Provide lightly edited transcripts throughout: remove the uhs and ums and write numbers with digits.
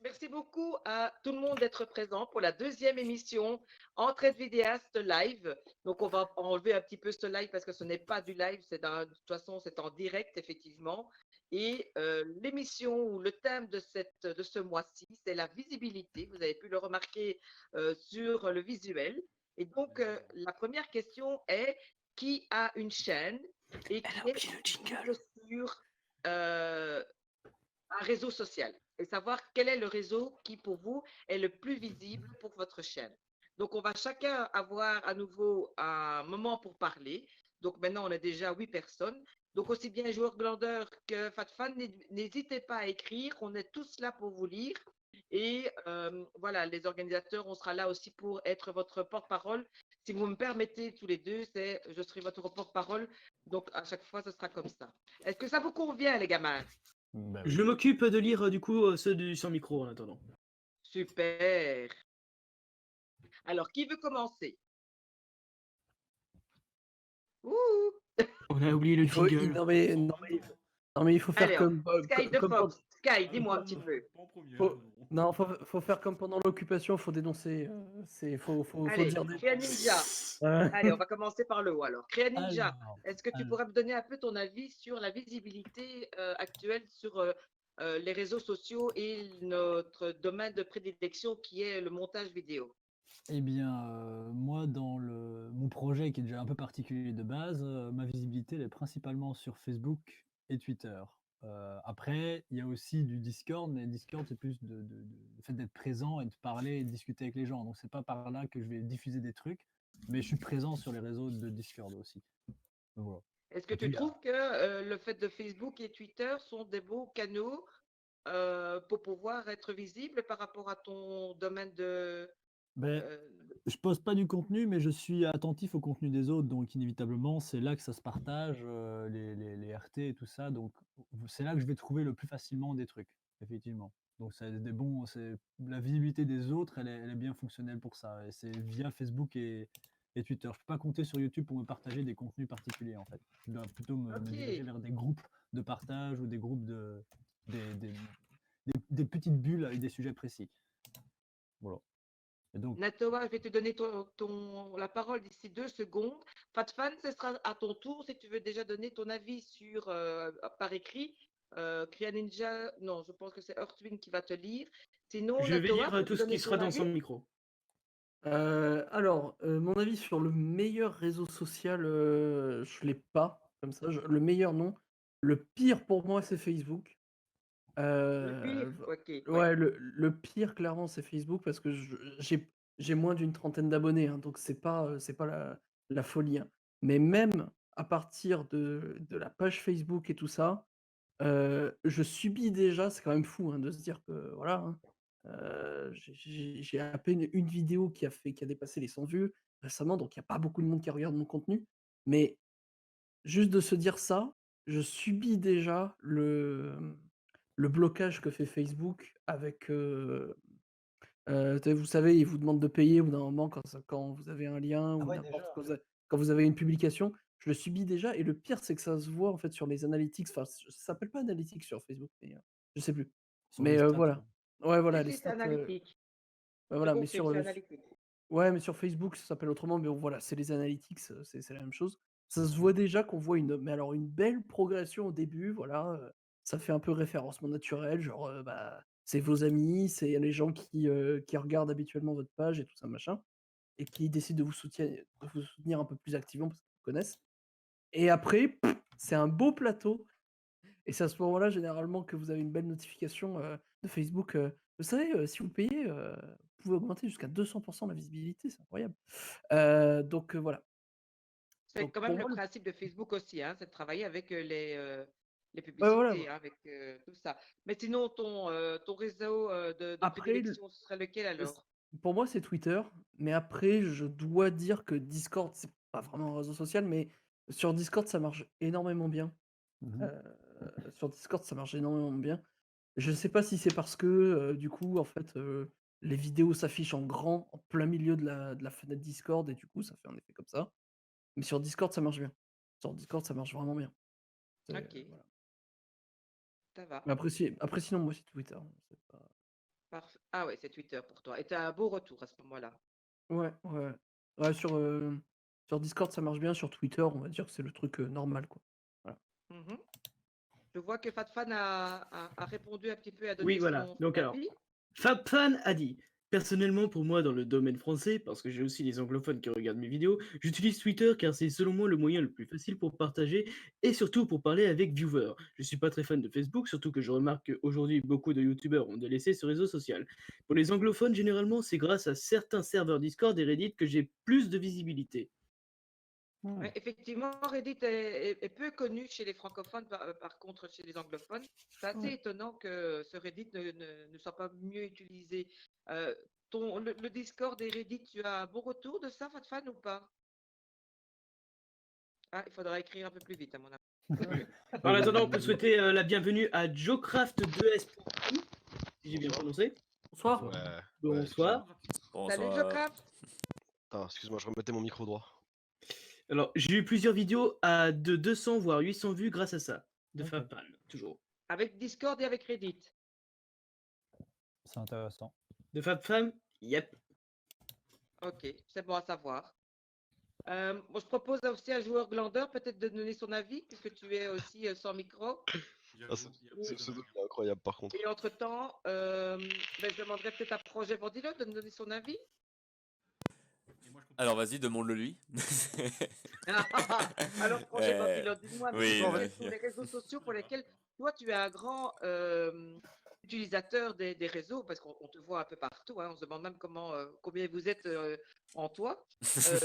Merci beaucoup à tout le monde d'être présent pour la deuxième émission Entraide vidéaste live. Donc, on va enlever un petit peu ce live parce que ce n'est pas du live, de toute façon, c'est en direct, effectivement. Et l'émission ou le thème de ce mois-ci, c'est la visibilité. Vous avez pu le remarquer sur le visuel. Et donc, la première question est qui a une chaîne et Elle qui a est oublié le visible jingle. sur euh, un réseau social et savoir quel est le réseau qui, pour vous, est le plus visible pour votre chaîne. Donc, on va chacun avoir à nouveau un moment pour parler. Donc, maintenant, on est déjà 8 personnes. Donc, aussi bien joueur glandeur que FatFan, n'hésitez pas à écrire. On est tous là pour vous lire. Et voilà, les organisateurs, on sera là aussi pour être votre porte-parole. Si vous me permettez tous les deux, je serai votre porte-parole. Donc, à chaque fois, ce sera comme ça. Est-ce que ça vous convient, les gamins? Bah Je oui. m'occupe de lire du coup ceux du sans micro en attendant. Super. Alors, qui veut commencer? Ouh. On a oublié le Il faut, jingle. non, mais il faut faire Alors, comme, Sky de comme Fox. Sky, Ah, dis-moi un pas, petit peu. pas en première, faut, non. non, faut faire comme pendant l'occupation, faut dénoncer. Faut Allez, dire des. Créa Ninja. Allez, on va commencer par le haut alors. Créa Ninja, Alors, est-ce que tu alors. pourrais me donner un peu ton avis sur la visibilité actuelle sur les réseaux sociaux et notre domaine de prédilection qui est le montage vidéo? Eh bien, moi, dans mon projet qui est déjà un peu particulier de base, ma visibilité elle est principalement sur Facebook et Twitter. Après, il y a aussi du Discord, mais Discord, c'est plus le fait d'être présent et de parler et de discuter avec les gens. Donc, c'est pas par là que je vais diffuser des trucs, mais je suis présent sur les réseaux de Discord aussi. Donc, voilà. Est-ce que Et tu puis, trouves que le fait de Facebook et Twitter sont des beaux canaux pour pouvoir être visible par rapport à ton domaine de... ben, euh, je poste pas du contenu, mais je suis attentif au contenu des autres, donc inévitablement, c'est là que ça se partage, les RT et tout ça, donc c'est là que je vais trouver le plus facilement des trucs, effectivement. Donc la visibilité des autres, elle est bien fonctionnelle pour ça, et c'est via Facebook et Twitter. Je peux pas compter sur YouTube pour me partager des contenus particuliers, en fait. Je dois plutôt me diriger Ok. vers des groupes de partage ou des groupes des petites bulles avec des sujets précis. Voilà. Et donc, Natoa, je vais te donner la parole d'ici 2 secondes. Fatfan, ce sera à ton tour si tu veux déjà donner ton avis sur, par écrit. Kriya Ninja, non, je pense que c'est Earthwing qui va te lire. Sinon, Je vais Natoa, lire peux-tu tout ce qui donner sera ton dans avis? son micro. Alors, mon avis sur le meilleur réseau social, je l'ai pas comme ça. Le meilleur, non. Le pire pour moi, c'est Facebook. Le pire? Ok, ouais. Ouais, le pire, clairement, c'est Facebook parce que j'ai moins d'une trentaine d'abonnés, hein, donc c'est pas la folie, hein. Mais même à partir de la page Facebook et tout ça, je subis déjà, c'est quand même fou, hein, de se dire que voilà, hein, j'ai à peine une vidéo qui a dépassé les 100 vues récemment, donc il y a pas beaucoup de monde qui regarde mon contenu. Mais juste de se dire ça, je subis déjà le blocage que fait Facebook avec, tu sais, vous savez, ils vous demandent de payer au bout d'un moment quand vous avez un lien ah ou ouais, n'importe déjà. quand vous avez une publication. Je le subis déjà et le pire, c'est que ça se voit, en fait, sur les analytics. Enfin, ça s'appelle pas analytics sur Facebook, mais je sais plus. Sur Mais les stats, voilà. Ouais, Si, voilà, les si, c'est stats, analytique. ouais, Je voilà, mais confirme, c'est analytique. ouais, mais sur Facebook, ça s'appelle autrement, mais bon, voilà, c'est les analytics, c'est la même chose. Ça se voit déjà qu'on voit mais alors une belle progression au début, voilà, ça fait un peu référencement naturel, genre, bah, c'est vos amis, c'est les gens qui regardent habituellement votre page et tout ça, machin, et qui décident de vous soutenir un peu plus activement parce qu'ils vous connaissent. Et après, c'est un beau plateau, et c'est à ce moment-là, généralement, que vous avez une belle notification de Facebook. Vous savez, si vous payez, vous pouvez augmenter jusqu'à 200% la visibilité, c'est incroyable. Donc voilà. C'est Donc quand pour même le moi, principe de Facebook aussi, hein, c'est de travailler avec les ouais, voilà. publicités, hein, avec tout ça. Mais sinon, ton réseau de Après, prédilection, ce serait lequel alors? pour moi, c'est Twitter, mais après, je dois dire que Discord, c'est pas vraiment un réseau social, mais sur Discord, ça marche énormément bien. Mhm. Euh, sur Discord, ça marche énormément bien. Je sais pas si c'est parce que, du coup, en fait, les vidéos s'affichent en grand, en plein milieu de la fenêtre Discord, et du coup, ça fait un effet comme ça. Mais sur Discord, ça marche bien. Sur Discord, ça marche vraiment bien. Ok, Voilà. ça va. Mais après, sinon, moi, c'est Twitter, hein, c'est pas. Ah ouais, c'est Twitter pour toi. Et tu as un beau retour à ce moment-là. Ouais, ouais. Ouais, sur Discord, ça marche bien. Sur Twitter, on va dire que c'est le truc normal, quoi. Voilà. Mhm. Je vois que Fatfan a répondu un petit peu, a Oui, donné voilà. son Donc alors, avis. FabFan a dit: personnellement, pour moi, dans le domaine français, parce que j'ai aussi des anglophones qui regardent mes vidéos, j'utilise Twitter car c'est selon moi le moyen le plus facile pour partager et surtout pour parler avec viewers. Je suis pas très fan de Facebook, surtout que je remarque qu'aujourd'hui beaucoup de youtubeurs ont délaissé ce réseau social. Pour les anglophones, généralement, c'est grâce à certains serveurs Discord et Reddit que j'ai plus de visibilité. Ouais, effectivement, Reddit est peu connu chez les francophones, par contre, chez les anglophones. C'est assez Ouais. étonnant que ce Reddit ne soit pas mieux utilisé. Le Discord et Reddit, tu as un bon retour de ça, Fatfan, ou pas? Ah, il faudra écrire un peu plus vite, à mon avis. En attendant, on peut souhaiter la bienvenue à JoeCraft2S, si j'ai bien prononcé. Bonsoir. Ouais, Bonsoir. Salut, Bonsoir. Jocraft. Attends, excuse-moi, je remettais mon micro droit. Alors, j'ai eu plusieurs vidéos à de 200 voire 800 vues grâce à ça. De Ok. FabFan, toujours. Avec Discord et avec Reddit. C'est intéressant. De FabFan, yep. Ok, c'est bon à savoir. Moi, je propose aussi à un joueur glandeur peut-être de donner son avis, puisque tu es aussi sans micro. Ah, ce pseudo il est incroyable par contre. Et entre-temps, je demanderais peut-être à Projet Vendilo de nous donner son avis. Alors vas-y, demande-le lui. Alors, Projet Vendilo, dis-moi un oui, petit peu bah, quels sont les réseaux sociaux pour lesquels toi, tu es un grand utilisateur des réseaux, parce qu'on te voit un peu partout. Hein, on se demande même combien vous êtes en toi.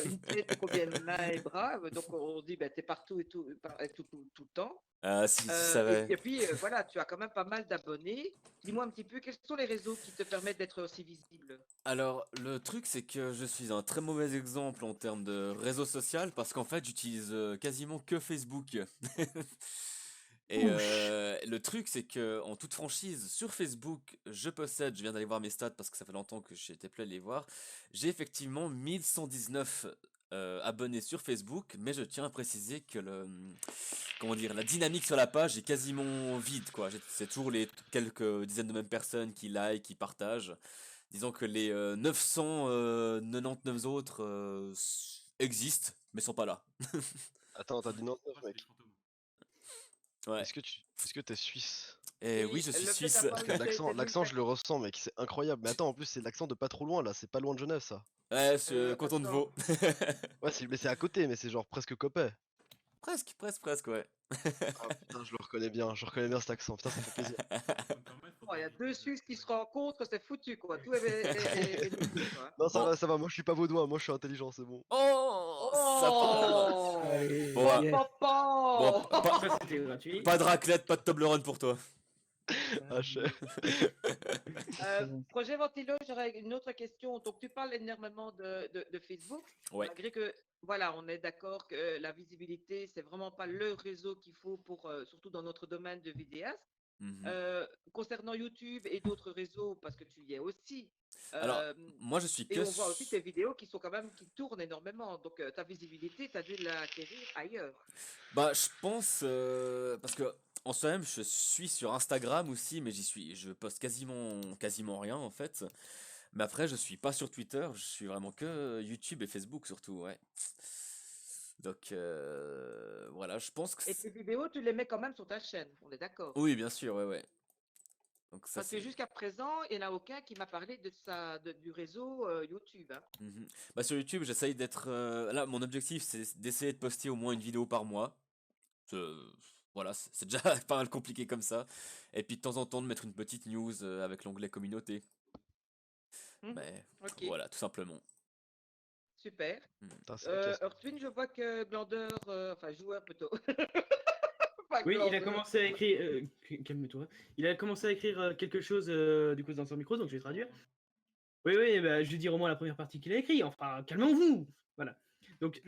Une tête, combien de mains et bras. Donc, on dit, tu es partout et tout le temps. Ah, si tu savais. Et puis, voilà, tu as quand même pas mal d'abonnés. Dis-moi un petit peu, quels sont les réseaux qui te permettent d'être aussi visible? Alors, le truc, c'est que je suis un très mauvais exemple en termes de réseau social parce qu'en fait, j'utilise quasiment que Facebook. Et le truc, c'est que en toute franchise, sur Facebook, je viens d'aller voir mes stats parce que ça fait longtemps que j'étais plus allé les voir, j'ai effectivement 1119 abonnés sur Facebook, mais je tiens à préciser que comment dire, la dynamique sur la page est quasiment vide, quoi. C'est toujours les quelques dizaines de mêmes personnes qui like, qui partagent. Disons que les 999 autres existent, mais sont pas là. Attends, t'as dit 99 mec. Ouais. Est-ce que t'es suisse? Et oui, Oui, je suis le fait suisse. d'avoir Parce que eu des l'accent je nouvelles- le ressens mec, c'est incroyable. Mais attends, en plus c'est l'accent de pas trop loin là, c'est pas loin de Genève ça. Ouais, je suis canton de attends. Vaud. Ouais, mais c'est à côté, mais c'est genre presque Copet. Presque, ouais. Ah putain, je le reconnais bien, cet accent, putain ça fait plaisir. Oh, il y a deux Suisses qui se rencontrent, c'est foutu, quoi. Tout est nouveau, quoi. Non Bon. ça va, moi je suis pas vaudois, moi je suis intelligent, c'est bon. Oh, ça parle. Oh, Allez, Bon, ouais. yes. Bon, Ça, c'était gratuit. pas de raclette, pas de Toblerone pour toi. Ah chef. Projet Ventilo, j'aurais une autre question. Donc, tu parles énormément de Facebook, Ouais. malgré que, voilà, on est d'accord que la visibilité, c'est vraiment pas le réseau qu'il faut pour, surtout dans notre domaine de vidéaste. Mhm. Concernant YouTube et d'autres réseaux, parce que tu y es aussi. Alors, moi je suis Et que on voit aussi tes vidéos qui tournent énormément. Donc, ta visibilité, tu as dû l'acquérir ailleurs. Bah, je pense parce que en soi-même, je suis sur Instagram aussi, mais je poste quasiment rien en fait. Mais après, je suis pas sur Twitter, je suis vraiment que YouTube et Facebook surtout, ouais. Donc voilà, je pense que Et tes vidéos, tu les mets quand même sur ta chaîne, on est d'accord. oui, bien sûr, ouais. Donc ça Parce que c'est. jusqu'à présent, il n'y en a aucun qui m'a parlé du réseau YouTube. Hein. Mhm. Bah, sur YouTube, j'essaye d'être. Là, mon objectif, c'est d'essayer de poster au moins une vidéo par mois. Voilà, c'est déjà pas mal compliqué comme ça. Et puis de temps en temps de mettre une petite news avec l'onglet communauté. Mais Ok, voilà, tout simplement. super. Putain, c'est vrai qu'il y a ça. Earthwin, je vois que Glandeur, enfin joueur plutôt. Pas Oui, il a Glandeur. commencé à écrire. Calme-toi. Il a commencé à écrire quelque chose du coup dans son micro, donc je vais traduire. Oui, bah, je vais dire au moins la première partie qu'il a écrit. Enfin, calmons-vous. Voilà. Donc,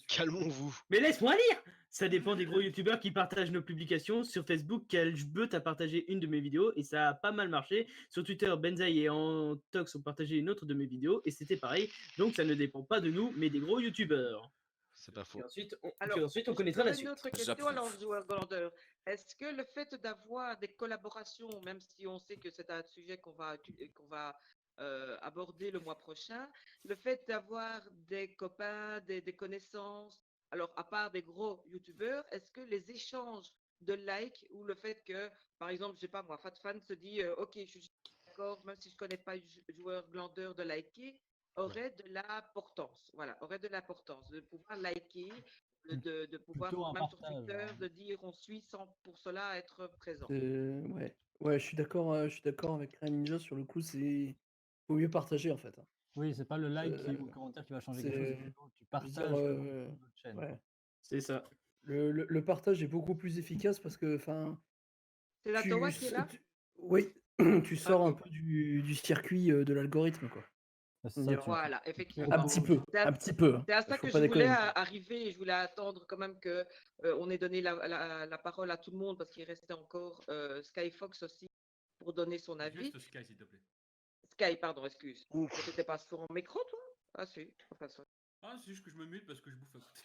Calmons-vous. mais laisse-moi lire. Ça dépend des gros youtubeurs qui partagent nos publications. Sur Facebook, Kalchbeut a partagé une de mes vidéos et ça a pas mal marché. Sur Twitter, Benzaï et Antox ont partagé une autre de mes vidéos et c'était pareil. Donc ça ne dépend pas de nous, mais des gros youtubeurs. C'est pas faux. Et ensuite, on Alors, connaîtra la j'aurais une suite. autre question J'approuve. alors, joueur grandeur. Est-ce que le fait d'avoir des collaborations, même si on sait que c'est un sujet qu'on va aborder le mois prochain, le fait d'avoir des copains, des connaissances, alors à part des gros youtubeurs, est-ce que les échanges de likes ou le fait que, par exemple, je sais pas moi, FatFan se dit, ok, je suis d'accord, même si je connais pas le joueur glandeur de liker, aurait de l'importance. Voilà, aurait de l'importance de pouvoir liker, de pouvoir, Plutôt un même sur partage. Twitter, de dire on suit sans pour cela être présent. Ouais, ouais, je suis d'accord avec Ryan Ninja sur le coup, c'est faut mieux partager en fait, hein. Oui, c'est pas le like ou le Euh, commentaire qui va changer quelque chose, c'est c'est, plutôt tu je veux dire, partages le contenu de l'autre chaîne, quoi. ouais, C'est ça. le partage est beaucoup plus efficace parce que, enfin, C'est la tu, Towa qui est là? oui, tu sors un Ok, peu du circuit de l'algorithme, quoi. C'est ça, Dire, voilà, tu effectivement. un petit peu, C'est à, un petit peu, hein. c'est à ça Faut que pas je voulais déconner non plus. arriver et je voulais attendre quand même que on ait donné la parole à tout le monde parce qu'il restait encore Skyfox aussi pour donner son avis. Juste Sky, s'il te plaît. Sky, pardon, excuse. Ouf. T'étais pas sur mon micro, toi? Ah si, enfin, ça. Ah, c'est juste que je me mute parce que je bouffe à côté.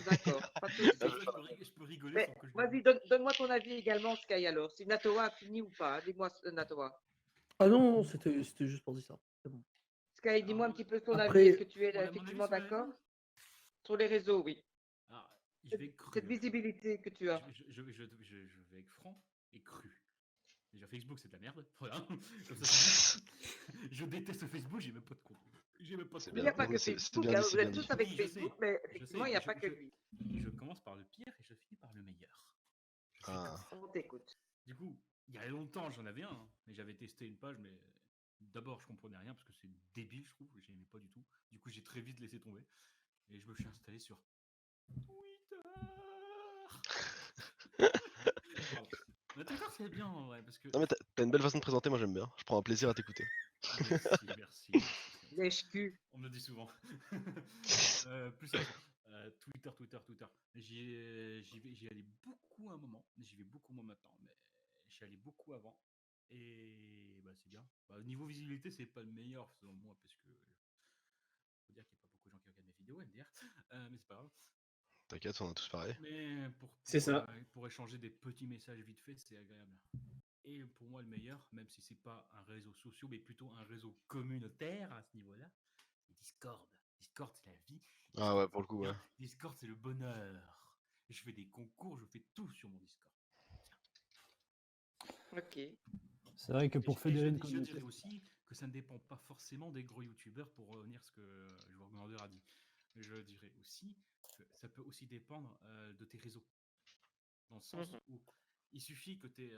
D'accord, pas de Comme souci. ça, je peux rigoler Mais sans que je me vas-y, mute. donne-moi ton avis également, Sky, alors. Si Natoa a fini ou pas, hein. Dis-moi, Natoa. Ah non, non, c'était juste pour dire ça. C'est bon. Sky, dis-moi un petit peu ton avis. Après, Est-ce que tu es Mon avis effectivement sur les d'accord? réseaux. Sur les réseaux, oui. Alors, je vais être cru. Cette visibilité que tu as. Je vais être franc et cru. Déjà, Facebook, c'est de la merde. Voilà. Comme ça, c'est dit. Je déteste Facebook, j'ai même pas de compte. J'ai même pas de C'est Mais il compte. n'y a bien. pas que C'était Facebook, bien hein. dit, Vous c'est bien êtes dit. tous avec Oui, je sais, Facebook, mais je effectivement, sais, il n'y a mais pas que lui. je commence par le pire et je finis par le meilleur. Je sais Ah. tout. On t'écoute. Du coup, il y a longtemps, j'en avais un, hein, et j'avais testé une page, mais d'abord, je comprenais rien parce que c'est débile, je trouve, j'aimais pas du tout. Du coup, j'ai très vite laissé tomber et je me suis installé sur Twitter. Pardon. Mais Twitter, c'est bien en vrai parce que. Non mais t'as une belle façon de présenter, moi j'aime bien. Je prends un plaisir à t'écouter. Merci. Lèche-cul. On me le dit souvent. Plus sérieusement, Twitter. J'y allais beaucoup à un moment. J'y vais beaucoup moins maintenant, mais j'y allais beaucoup avant. Et bah, c'est bien. Bah, au niveau visibilité, c'est pas le meilleur selon moi, parce que faut dire qu'il n'y a pas beaucoup de gens qui regardent mes vidéos, MDR. Mais c'est pas grave. T'inquiète, on est tous pareil. Mais C'est ça. pour échanger des petits messages vite fait, c'est agréable. Et pour moi, le meilleur, même si c'est pas un réseau social, mais plutôt un réseau communautaire à ce niveau-là, c'est Discord. Discord, c'est la vie. Ah ouais, pour le coup, ouais. Discord, c'est le bonheur. Je fais des concours, je fais tout sur mon Discord. Ok. C'est vrai que pour fédérer une Je communauté. dirais aussi que ça ne dépend pas forcément des gros youtubeurs pour revenir à ce que Joueur Grandeur a dit. Je dirais aussi que ça peut aussi dépendre de tes réseaux. Dans le sens où il suffit que tu aies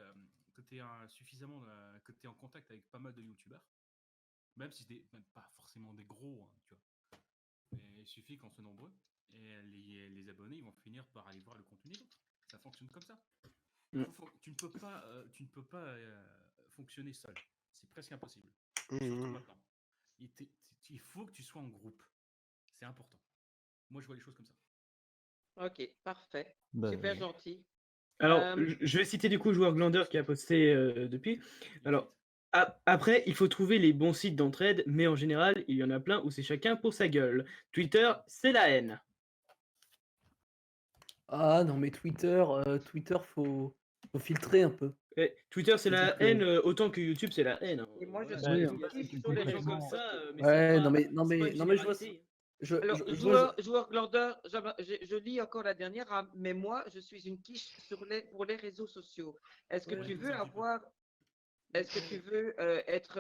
suffisamment que tu es en contact avec pas mal de youtubeurs, même si même pas forcément des gros, hein, tu vois. Mais il suffit qu'on soit nombreux et les abonnés ils vont finir par aller voir le contenu des autres. Ça fonctionne comme ça. Tu ne peux pas fonctionner seul. C'est presque impossible. Surtout maintenant. Il faut que tu sois en groupe. C'est important. Moi, je vois les choses comme ça. Ok, parfait. Bah, Super gentil. Alors, je vais citer du coup Joueur Glandeur qui a posté depuis. Alors, après, il faut trouver les bons sites d'entraide, mais en général, il y en a plein où c'est chacun pour sa gueule. Twitter, c'est la haine. Ah non, mais Twitter, faut filtrer un peu. Et Twitter, c'est la C'est-à-dire que- haine autant que YouTube, c'est la haine. Et moi, je Voilà, suis je sais pas qui si sur les les gens réseaux comme ça, mais Ouais, c'est non pas, mais c'est pas une je vois. généralité. Alors, je vois- joueur glandeur, je lis encore la dernière, hein, mais moi, je suis une quiche pour les réseaux sociaux. Est-ce que Ouais, tu je veux sais un petit peu. avoir, est-ce que tu veux être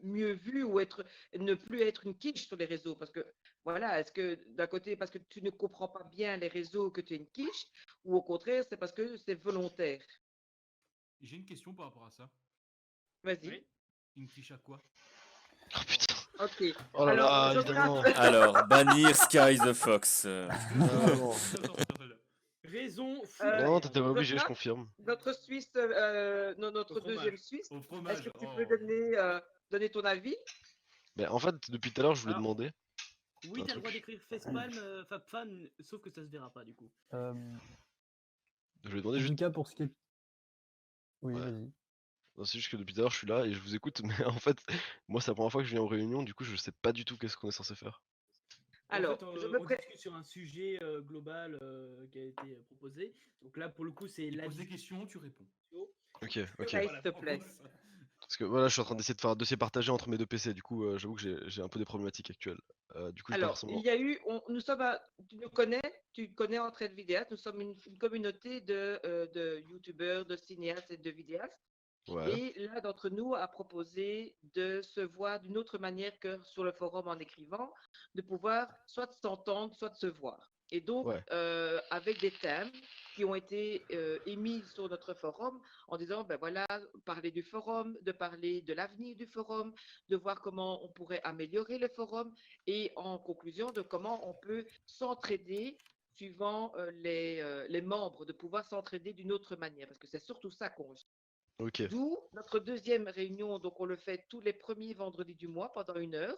mieux vu ou ne plus être une quiche sur les réseaux? Parce que, voilà, est-ce que d'un côté, parce que tu ne comprends pas bien les réseaux que tu es une quiche, ou au contraire, c'est parce que c'est volontaire? J'ai une question par rapport à ça. Vas-y. Oui. Une quiche à quoi? Oh putain. Ok. Oh là Alors, là, je évidemment. trace- Alors, bannir Sky the Fox. Ah, non. Raison, Non, t'étais pas je obligé, je trace confirme. notre Suisse, notre Au fromage. deuxième Suisse. Au Est-ce fromage. que tu Oh. peux donner ton avis? Mais en fait, depuis tout à l'heure, je voulais Alors, demander. Oui, un t'as le droit truc. d'écrire facepalm, fabfan, sauf que ça se verra pas du coup. Je voulais en demander tout juste. cas, pour ce qui est. Oui, Ouais. vas-y. Non, c'est juste que depuis tout à l'heure, je suis là et je vous écoute, mais en fait, moi, c'est la première fois que je viens en réunion, du coup, je sais pas du tout qu'est-ce qu'on est censé faire. En Alors, fait, je me on pré... discute sur un sujet global qui a été proposé. Donc là, pour le coup, c'est Il la pose des vision. questions, tu réponds. Ok, ok. s'il Voilà, te en plaît. gros, c'est ça. Parce que voilà, je suis en train d'essayer de faire un dossier partagé entre mes deux PC. Du coup, j'avoue que j'ai un peu des problématiques actuelles. Du coup, j'ai pas Alors, il forcément. y a eu, nous sommes, tu connais Entraide Vidéaste, nous sommes une communauté de youtubeurs, de cinéastes et de vidéastes. Ouais, Et l'un d'entre nous a proposé de se voir d'une autre manière que sur le forum en écrivant, de pouvoir soit s'entendre, soit se voir. Et donc, ouais. avec des thèmes qui ont été émis sur notre forum en disant, ben voilà, parler du forum, de parler de l'avenir du forum, de voir comment on pourrait améliorer le forum et en conclusion de comment on peut s'entraider suivant les membres, de pouvoir s'entraider d'une autre manière, parce que c'est surtout ça qu'on recherche. Ok, D'où notre deuxième réunion, donc on le fait tous les premiers vendredis du mois pendant 1h30,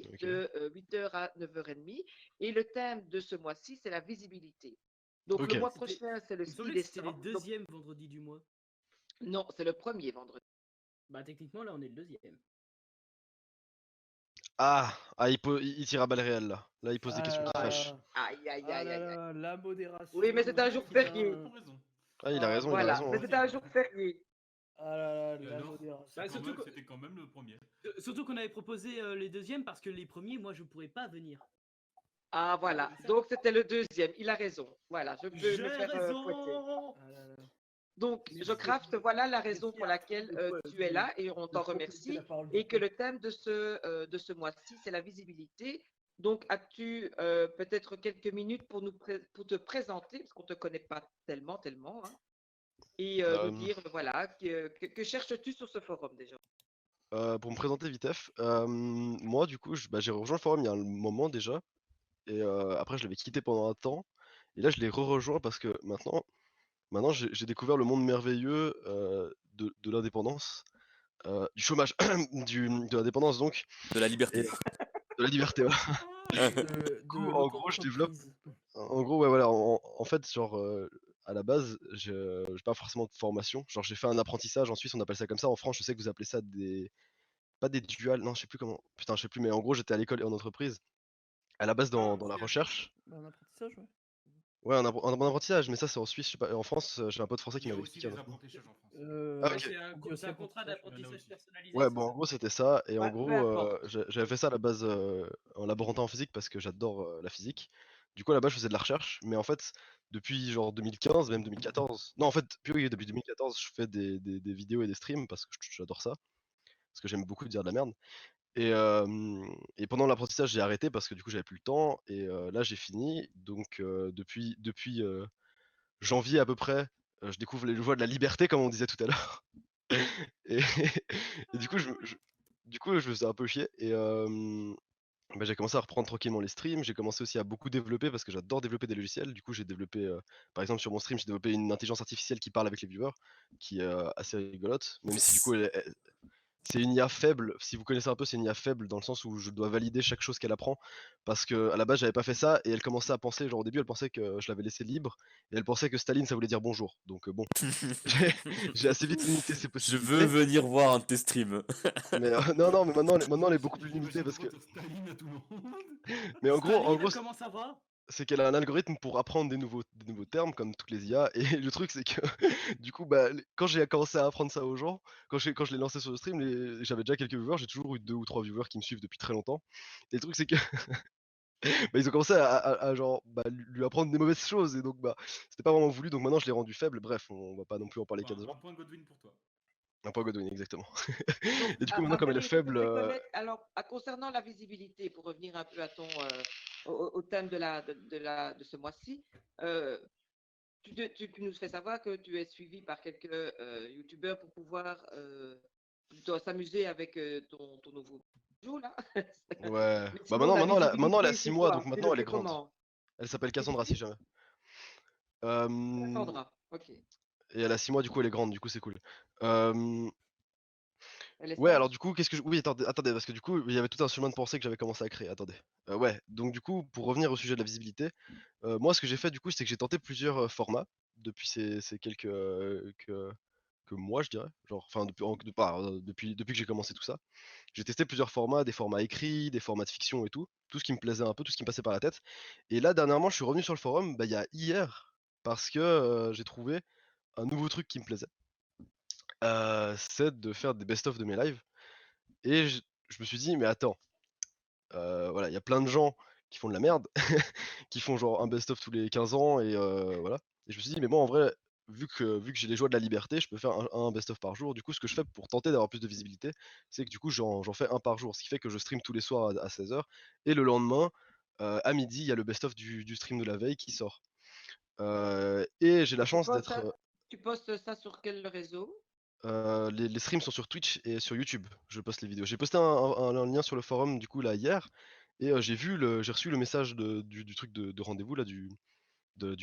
ok. de 8h à 9h30. Et le thème de ce mois-ci, c'est la visibilité. Donc le Ok. mois C'était- prochain, c'est le Il me 6 semblait que c'était les décembre. Donc, deuxièmes vendredis du mois. non, c'est le premier vendredi. Bah, techniquement, là, on est le deuxième. Il tire à balles réelles là. Là, il pose des questions qui fâchent. Aïe, aïe, Ah aïe, là aïe, aïe. là, la modération. Oui, mais c'est un jour férié. Ils ont raison. Ah, il a raison, il a Voilà, raison. mais Hein. c'est un jour férié. Ah là là, Et la alors, modération. Bah, surtout que- c'était quand même le premier. Surtout qu'on avait proposé les deuxièmes parce que les premiers, moi, je pourrais pas venir. Ah, voilà. C'est ça. Donc c'était le deuxième. Il a raison. Voilà, je peux J'ai me faire fouetter. raison. Ah là là. Donc, Merci. je craft, voilà la raison Merci, pour laquelle tu es là et on t'en remercie. Et que le thème de ce mois-ci, c'est la visibilité. Donc, as-tu peut-être quelques minutes pour pour te présenter, parce qu'on ne te connaît pas tellement, hein, et nous dire, voilà, que cherches-tu sur ce forum déjà? Pour me présenter vitef, moi du coup j'ai rejoint le forum il y a un moment déjà, et après je l'avais quitté pendant un temps, et là je l'ai re-rejoint parce que maintenant j'ai découvert le monde merveilleux de l'indépendance, du chômage, de l'indépendance donc, De la liberté. et de la liberté. Ouais. De coup, en gros, je développe. l'auto-entreprise. En gros, ouais, voilà, en fait, genre, à la base, j'ai pas forcément de formation. Genre, j'ai fait un apprentissage en Suisse, on appelle ça comme ça. En France, je sais que vous appelez ça des. Pas des duals, non, je sais plus comment. Putain, je sais plus, mais en gros, j'étais à l'école et en entreprise. À la base, dans la recherche. Bah, un apprentissage, ouais. Ouais, un apprentissage, mais ça, c'est en Suisse. Je sais pas. En France, j'ai un pote français Il qui y a m'avait aussi expliqué un des autre mot. apprentissages en France. Ah, Bah, ok. On dit aussi c'est un contrat apprentissage. Il y en a d'apprentissage aussi. personnalisé. Ouais, c'est bon, en ça gros, c'était ça. Et en Ouais, peu gros, importe. j'avais fait ça à la base en laborantin en physique parce que j'adore la physique. Du coup, à la base, je faisais de la recherche. Mais en fait, depuis genre 2015, même 2014. Non, en fait, puis oui, depuis 2014, je fais des vidéos et des streams parce que j'adore ça. Parce que j'aime beaucoup dire de la merde. Et pendant l'apprentissage, j'ai arrêté parce que du coup, j'avais plus le temps. Et là, j'ai fini. Donc, depuis janvier à peu près, je découvre les voies de la liberté, comme on disait tout à l'heure. Et, et du coup, je me faisais un peu chier. Et bah, j'ai commencé à reprendre tranquillement les streams. J'ai commencé aussi à beaucoup développer parce que j'adore développer des logiciels. Du coup, j'ai développé, par exemple, sur mon stream, j'ai développé une intelligence artificielle qui parle avec les viewers, qui est assez rigolote. Même si du coup, c'est une IA faible. Si vous connaissez un peu, c'est une IA faible dans le sens où je dois valider chaque chose qu'elle apprend. Parce que à la base, j'avais pas fait ça et elle commençait à penser, genre au début, elle pensait que je l'avais laissé libre et elle pensait que Staline, ça voulait dire bonjour. Donc bon, j'ai assez vite limité ses Je veux possibilités. venir voir un de tes streams. Mais non, mais maintenant, elle est beaucoup plus J'imagine limitée parce que. trop Staline à tout le monde. Mais en Staline, gros, comment ça va? c'est qu'elle a un algorithme pour apprendre des nouveaux termes, comme toutes les IA. Et le truc, c'est que du coup, bah, quand j'ai commencé à apprendre ça aux gens, quand je l'ai lancé sur le stream, j'avais déjà quelques viewers. J'ai toujours eu 2 ou 3 viewers qui me suivent depuis très longtemps. Et le truc, c'est que bah, ils ont commencé à genre bah, lui apprendre des mauvaises choses. Et donc, bah, c'était pas vraiment voulu. Donc maintenant, je l'ai rendu faible. Bref, on va pas non plus en parler 15 Un jours. point Godwin pour toi. Un point Godwin, exactement. Donc, Et du coup, maintenant, comme elle est Abel, je faible. voudrais connaître, alors, concernant la visibilité, pour revenir un peu à au thème de ce mois-ci, tu nous fais savoir que tu es suivi par quelques youtubeurs pour pouvoir plutôt s'amuser avec ton nouveau jeu, là. Ouais. Mais Bah sinon, la maintenant, elle a visibilité, 6 c'est mois, donc quoi? maintenant, elle est C'est grande. comment? Elle s'appelle Qu'est-ce Cassandra, que si tu jamais. Cassandra, ok. Et elle a 6 mois, du coup, elle est grande, du coup, c'est cool. Euh, Elle est Ouais, sage? alors du coup, qu'est-ce que je. Oui, attendez, parce que du coup, il y avait tout un chemin de pensée que j'avais commencé à créer. Attendez. Ouais, donc du coup, pour revenir au sujet de la visibilité, moi, ce que j'ai fait, du coup, c'est que j'ai tenté plusieurs formats depuis ces quelques. quelques mois, je dirais. Genre, enfin, depuis que j'ai commencé tout ça. J'ai testé plusieurs formats, des formats écrits, des formats de fiction et tout ce qui me plaisait un peu, tout ce qui me passait par la tête. Et là, dernièrement, je suis revenu sur le forum, il y a hier, parce que j'ai trouvé un nouveau truc qui me plaisait. C'est de faire des best-of de mes lives. Et je me suis dit, mais attends, voilà, il y a plein de gens qui font de la merde, qui font genre un best-of tous les 15 ans, et voilà. Et je me suis dit, mais moi en vrai, vu que j'ai les joies de la liberté, je peux faire un best-of par jour. Du coup, ce que je fais pour tenter d'avoir plus de visibilité, c'est que du coup, j'en fais un par jour. Ce qui fait que je stream tous les soirs à 16h. Et le lendemain, à midi, il y a le best-of du stream de la veille qui sort. Et j'ai la Et chance d'être. tu postes ça sur quel réseau? Les streams sont sur Twitch et sur YouTube. Je poste les vidéos. J'ai posté un lien sur le forum du coup là hier, et j'ai reçu le message du truc de rendez-vous là, du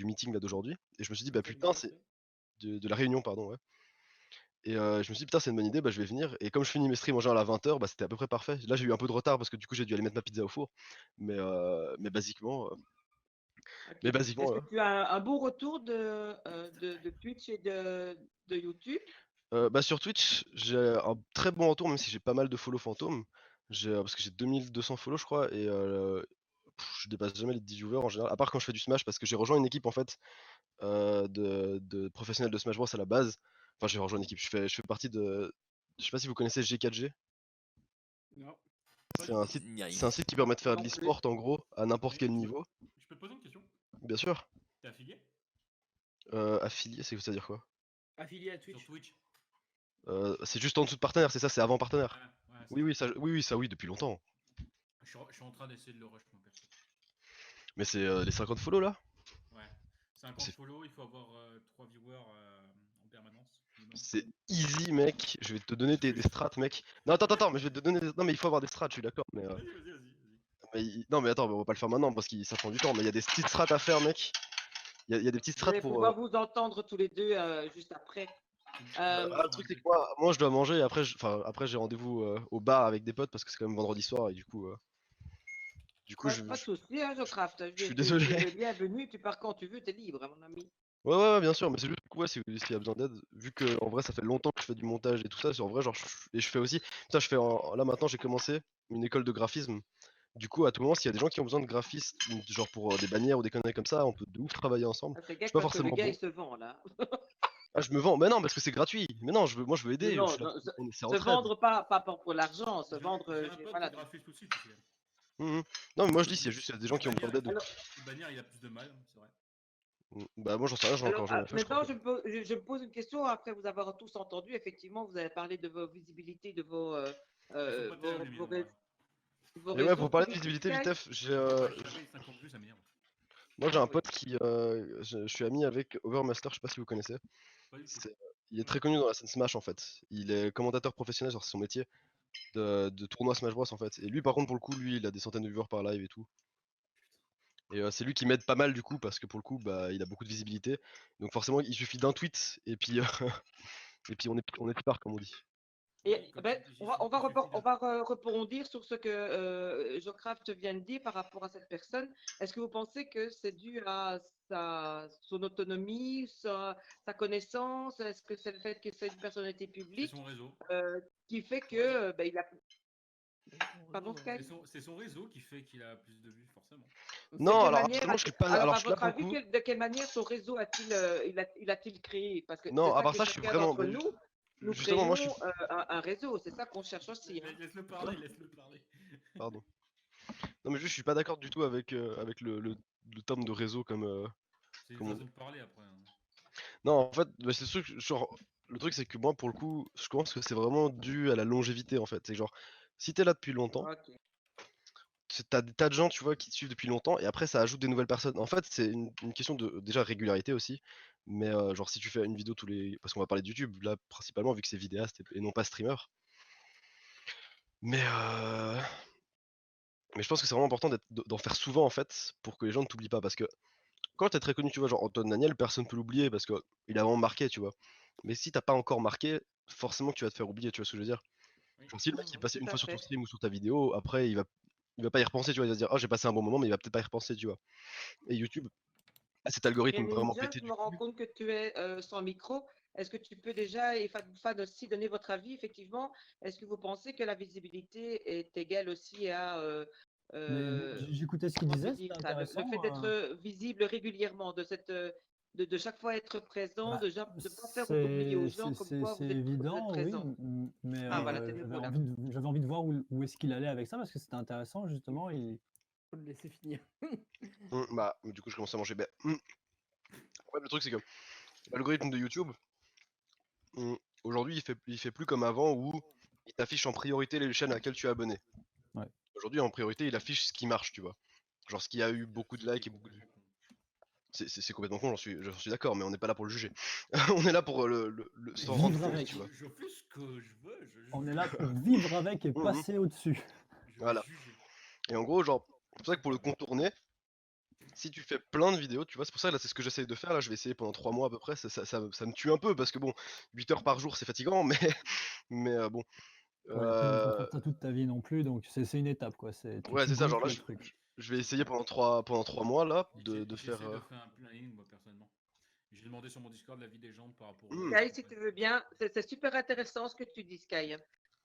meeting là d'aujourd'hui, et je me suis dit bah putain c'est de la réunion, pardon, ouais. Et je me suis dit putain c'est une bonne idée, bah je vais venir, et comme je finis mes streams en général à 20h, bah c'était à peu près parfait. Là j'ai eu un peu de retard parce que du coup j'ai dû aller mettre ma pizza au four, mais basiquement Ok. mais Est-ce basiquement que tu as un bon retour de Twitch et de YouTube? bah sur Twitch, j'ai un très bon retour, même si j'ai pas mal de follow fantômes. Parce que j'ai 2200 follow je crois, et je dépasse jamais les 10 viewers en général, à part quand je fais du Smash, parce que j'ai rejoint une équipe en fait de professionnels de Smash Bros à la base. Enfin j'ai rejoint une équipe, je fais partie de... Je sais pas si vous connaissez G4G. Non. C'est un site, Nyaï. c'est un site qui permet de faire de Non plus. l'e-sport en gros, à n'importe Mais quel je peux- niveau. Je peux te poser une question? Bien sûr. T'es affilié Affilié, c'est-à-dire quoi? Affilié à sur Twitch. Twitch? C'est juste en dessous de partenaire, c'est ça, c'est avant partenaire. Ouais, c'est Oui, ça. oui, ça, oui, ça, oui, depuis longtemps. Je suis en train d'essayer de le rush, mon perso. Mais c'est les 50 follow là? Ouais. 50 C'est follow, il faut avoir 3 viewers en permanence. minimum. C'est easy, mec. Je vais te donner des strats, mec. Non, attends, mais je vais te donner Non, mais il faut avoir des strats, je suis d'accord. Vas-y. Non, mais attends, on va pas le faire maintenant parce que ça prend du temps. Mais il y a des petites strats à faire, mec. Il y a des petites Vous strats allez pour. pouvoir vous entendre tous les deux juste après. Le truc, c'est que moi, je dois manger. Et après, après j'ai rendez-vous au bar avec des potes parce que c'est quand même vendredi soir. Et du coup, Pas de souci, hein, Jocraft. je suis désolé. Tu es le bienvenu, tu pars quand tu veux, tu es libre, hein, mon ami. Ouais, bien sûr. Mais c'est juste que, ouais, s'il y a besoin d'aide, vu que en vrai, ça fait longtemps que je fais du montage et tout ça. En vrai, genre, et je fais aussi. Putain, là maintenant, j'ai commencé une école de graphisme. Du coup, à tout moment, s'il y a des gens qui ont besoin de graphistes, genre pour des bannières ou des conneries comme ça, on peut de ouf travailler ensemble. Ah, c'est Je gag suis pas parce que le forcément gars, bon. il se vend, là. Ah, je me vends. Mais non, parce que c'est gratuit. Mais non, moi, je veux aider. Non, Je suis là non, c'est se entraide. vendre pas pour l'argent, se vendre. J'ai un pote Voilà. qui est graphiste aussi, tu sais. Non, mais moi, je dis, c'est juste il y a des gens qui ont besoin d'aide. Le bannière, il a plus de mal, c'est vrai. Bah, moi, j'en sais rien, j'en ai Alors, encore jamais fait. maintenant, je me pose une question après vous avoir tous entendu. Effectivement, vous avez parlé de vos visibilités, de vos, Ils sont pas terribles, les vos miens, vos Et ouais, réseaux pour parler de publics, visibilité, Sky. Vitef, ouais, je savais, 50 vues, ça m'énerve. moi, j'ai un Oui. pote qui. Je suis ami avec Overmaster, je sais pas si vous connaissez. Pas du tout. Il est très connu dans la scène Smash en fait. Il est commentateur professionnel, genre c'est son métier, de tournois Smash Bros en fait. Et lui, par contre, pour le coup, lui, il a des centaines de viewers par live et tout. Et c'est lui qui m'aide pas mal du coup, parce que pour le coup, bah, il a beaucoup de visibilité. Donc forcément, il suffit d'un tweet, et puis, et puis on est plus tard, comme on dit. Et Oui, comme ben, tu dis, on va rebondir sur ce que Jocraft vient de dire par rapport à cette personne. Est-ce que vous pensez que c'est dû à son autonomie, sa connaissance? Est-ce que c'est le fait que c'est une personnalité C'est publique son réseau. qui fait que ben, il a. Pardon, Sky? C'est son réseau qui fait qu'il a plus de vues, forcément. Non, alors absolument, je suis pas. Alors, Alors, à je suis là votre pour le avis, coup. de quelle manière son réseau a-t-il créé? Parce que Non, c'est à ça part que ça, je suis chacun vraiment. d'entre nous Justement, moi, je suis. créons un réseau. C'est ça qu'on cherche aussi. Hein. Laisse-le parler, laisse-le parler. Pardon. Non, mais juste, je suis pas d'accord du tout avec le terme de réseau comme. C'est une Comment- façon de parler après. Hein. Non, en fait, bah, c'est sûr que, genre, le truc, c'est que moi, pour le coup, je pense que c'est vraiment dû à la longévité, en fait. C'est genre, si t'es là depuis longtemps, Ok. t'as des tas de gens, tu vois, qui te suivent depuis longtemps, et après, ça ajoute des nouvelles personnes. En fait, c'est une question de, déjà, régularité aussi. Mais genre, si tu fais une vidéo tous les... Parce qu'on va parler de YouTube, là, principalement, vu que c'est vidéaste et non pas streamer. Mais, mais je pense que c'est vraiment important d'en faire souvent, en fait, pour que les gens ne t'oublient pas. Parce que quand t'es très connu, tu vois, genre Antoine Daniel, personne peut l'oublier parce qu'il a vraiment marqué, tu vois. Mais si t'as pas encore marqué, forcément que tu vas te faire oublier, tu vois ce que je veux dire. Oui. Genre si le mec il est passé Tout une à fois sur ton fait. stream ou sur ta vidéo, après il va pas y repenser, tu vois, il va se dire oh j'ai passé un bon moment, mais il va peut-être pas y repenser, tu vois. Et YouTube a cet Et algorithme vraiment Ninja, pété je du me rends cul. compte que tu es sans micro. est-ce que tu peux déjà, et Fad aussi, donner votre avis, effectivement, est-ce que vous pensez que la visibilité est égale aussi à, Mais j'écoutais ce qu'il comment te disait, dire c'était ça, le fait intéressant. d'être visible régulièrement, de chaque fois être présent, Bah, de ne pas faire oublier aux gens comme quoi c'est vous êtes évident, oui, présent. mais Ah, voilà, t'es j'avais nouveau là. envie de voir où est-ce qu'il allait avec ça parce que c'était intéressant justement. Faut le laisser finir. Bah, du coup, je commence à manger. En fait, le truc, c'est que l'algorithme de YouTube, aujourd'hui, il fait plus comme avant où il t'affiche en priorité les chaînes à laquelle tu es abonné. Ouais. Aujourd'hui, en priorité, il affiche ce qui marche, tu vois. Genre ce qui a eu beaucoup de Ce qui est likes et beaucoup de vues. complètement con. C'est complètement con, j'en suis d'accord, mais on n'est pas là pour le juger. On est là pour s'en rendre Vivre compte, avec. tu vois. Je fais ce que je veux, je On juge est là pas. pour vivre avec et Mhm. passer au-dessus. Je vais Voilà. juger. Et en gros, genre, c'est pour ça que pour le contourner, si tu fais plein de vidéos, tu vois, c'est pour ça, là, c'est ce que j'essaye de faire, là, je vais essayer pendant 3 mois à peu près, ça me tue un peu, parce que bon, 8 heures par jour, c'est fatigant, mais bon. Ouais, tu vas pas Euh, faire ça toute ta vie non plus, donc c'est une étape quoi. ouais, Tu c'est ça, genre goûtes là, le truc. je vais essayer pendant 3 mois, là, de faire... J'essaie de faire un planning, moi, personnellement. J'ai demandé sur mon Discord l'avis des gens par rapport Hmm. aux Sky, si tu campagnes. veux bien, c'est super intéressant ce que tu dis, Sky.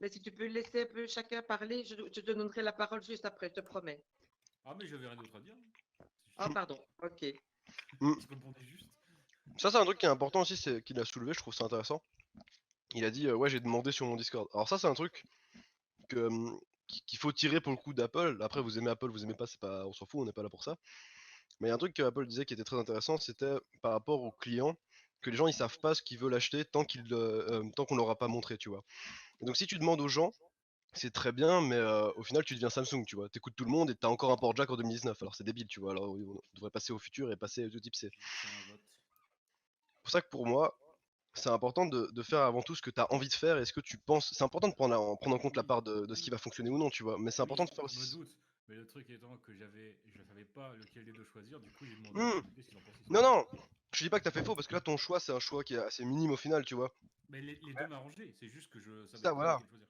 Mais si tu peux laisser un peu chacun parler, je te donnerai la parole juste après, je te promets. Ah, mais j'avais rien d'autre à dire. Ah, pardon, ok. Hmm. Je répondais juste. Ça, c'est un truc qui est important aussi, c'est qu'il a soulevé, je trouve ça intéressant. Il a dit, ouais, j'ai demandé sur mon Discord. Alors ça, c'est un truc que, qu'il faut tirer pour le coup d'Apple. Après, vous aimez Apple, vous aimez pas, c'est pas, on s'en fout, on n'est pas là pour ça. Mais il y a un truc que Apple disait qui était très intéressant, c'était par rapport aux clients, que les gens ils savent pas ce qu'ils veulent acheter tant qu'on leur a pas montré, tu vois. Et donc si tu demandes aux gens, c'est très bien, mais au final tu deviens Samsung, tu vois. T'écoutes tout le monde et t'as encore un port jack en 2019, alors c'est débile, tu vois. Alors oui, on devrait passer au futur et passer au type C. C'est un vote. C'est pour ça que pour moi, c'est important de faire avant tout ce que tu as envie de faire et ce que tu penses. C'est important de prendre en compte la Oui, part de ce qui va fonctionner ou non, tu vois. Mais c'est important oui, de faire je me aussi. doute. Mais le truc étant que je savais pas lequel des deux choisir, du coup j'ai demandé à la Hmm. communauté ce qu'ils en pensaient. Non, non, je dis pas que t'as fait faux parce que là ton choix c'est un choix qui est assez minime au final, tu vois. Mais les deux m'arrangeaient, c'est juste que je savais Ça, pas voilà. lequel choisir.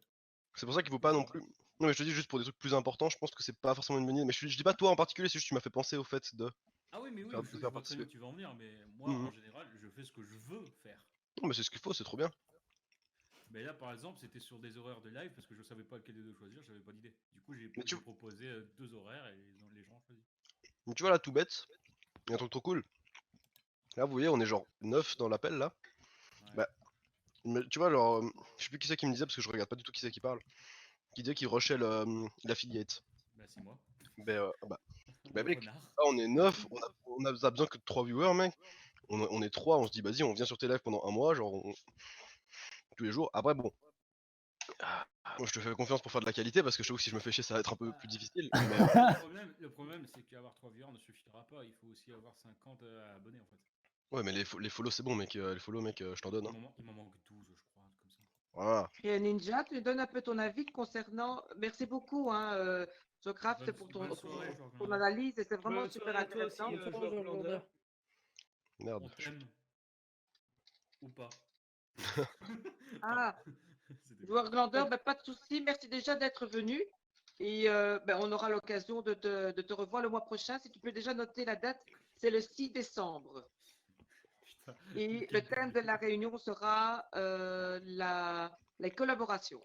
C'est pour ça qu'il faut pas non plus. Non, mais je te dis juste pour des trucs plus importants, je pense que c'est pas forcément une bonne idée. Mais je dis pas toi en particulier, c'est juste que tu m'as fait penser au fait Ah oui, mais oui, de je faire vois très bien participer. où tu vas en venir, mais moi Mhm. en général, je fais ce que je veux faire. Non, mais c'est ce qu'il faut, c'est trop bien. Mais là, par exemple, c'était sur des horaires de live parce que je savais pas lequel des deux choisir, j'avais pas d'idée. Du coup, Mais tu, j'ai proposé deux horaires et les gens ont choisi. mais tu vois là, tout bête, il y a un truc trop cool. Là, vous voyez, on est genre 9 dans l'appel là. Ouais. Bah, mais tu vois, genre, je sais plus qui c'est qui me disait parce que je regarde pas du tout qui c'est qui parle. Qui disait qu'il rushait l'affiliate. Bah, c'est moi. Bah, Le mec, renard. là on est 9, on a besoin que de 3 viewers, mec. On est 3, on se dit, vas-y, on vient sur tes lives pendant un mois, genre, tous les jours. Après, bon, moi je te fais confiance pour faire de la qualité parce que je trouve que si je me fais chier, ça va être un peu plus difficile. Mais, Le problème c'est qu'avoir 3 viewers ne suffira pas, il faut aussi avoir 50 abonnés en fait. ouais, mais les follow, c'est bon, mec. Les follow, mec, je t'en donne. Hein. Il m'en manque 12, je crois, comme ça. Voilà. Et Ninja, tu donnes un peu ton avis concernant. Merci beaucoup, hein, Geographe, pour Bonne soirée, Georges ton Glander. analyse et c'est vraiment Bonne super soirée à toi aussi, intéressant. joueur Glander. Merde. On t'aime. Ou pas. Ah, C'était joueur Glander, ben, pas de souci. Merci déjà d'être venu. Et ben, on aura l'occasion de te revoir le mois prochain. Si tu peux déjà noter la date, c'est le 6 décembre. Putain, Et quel le thème de la réunion sera les collaborations.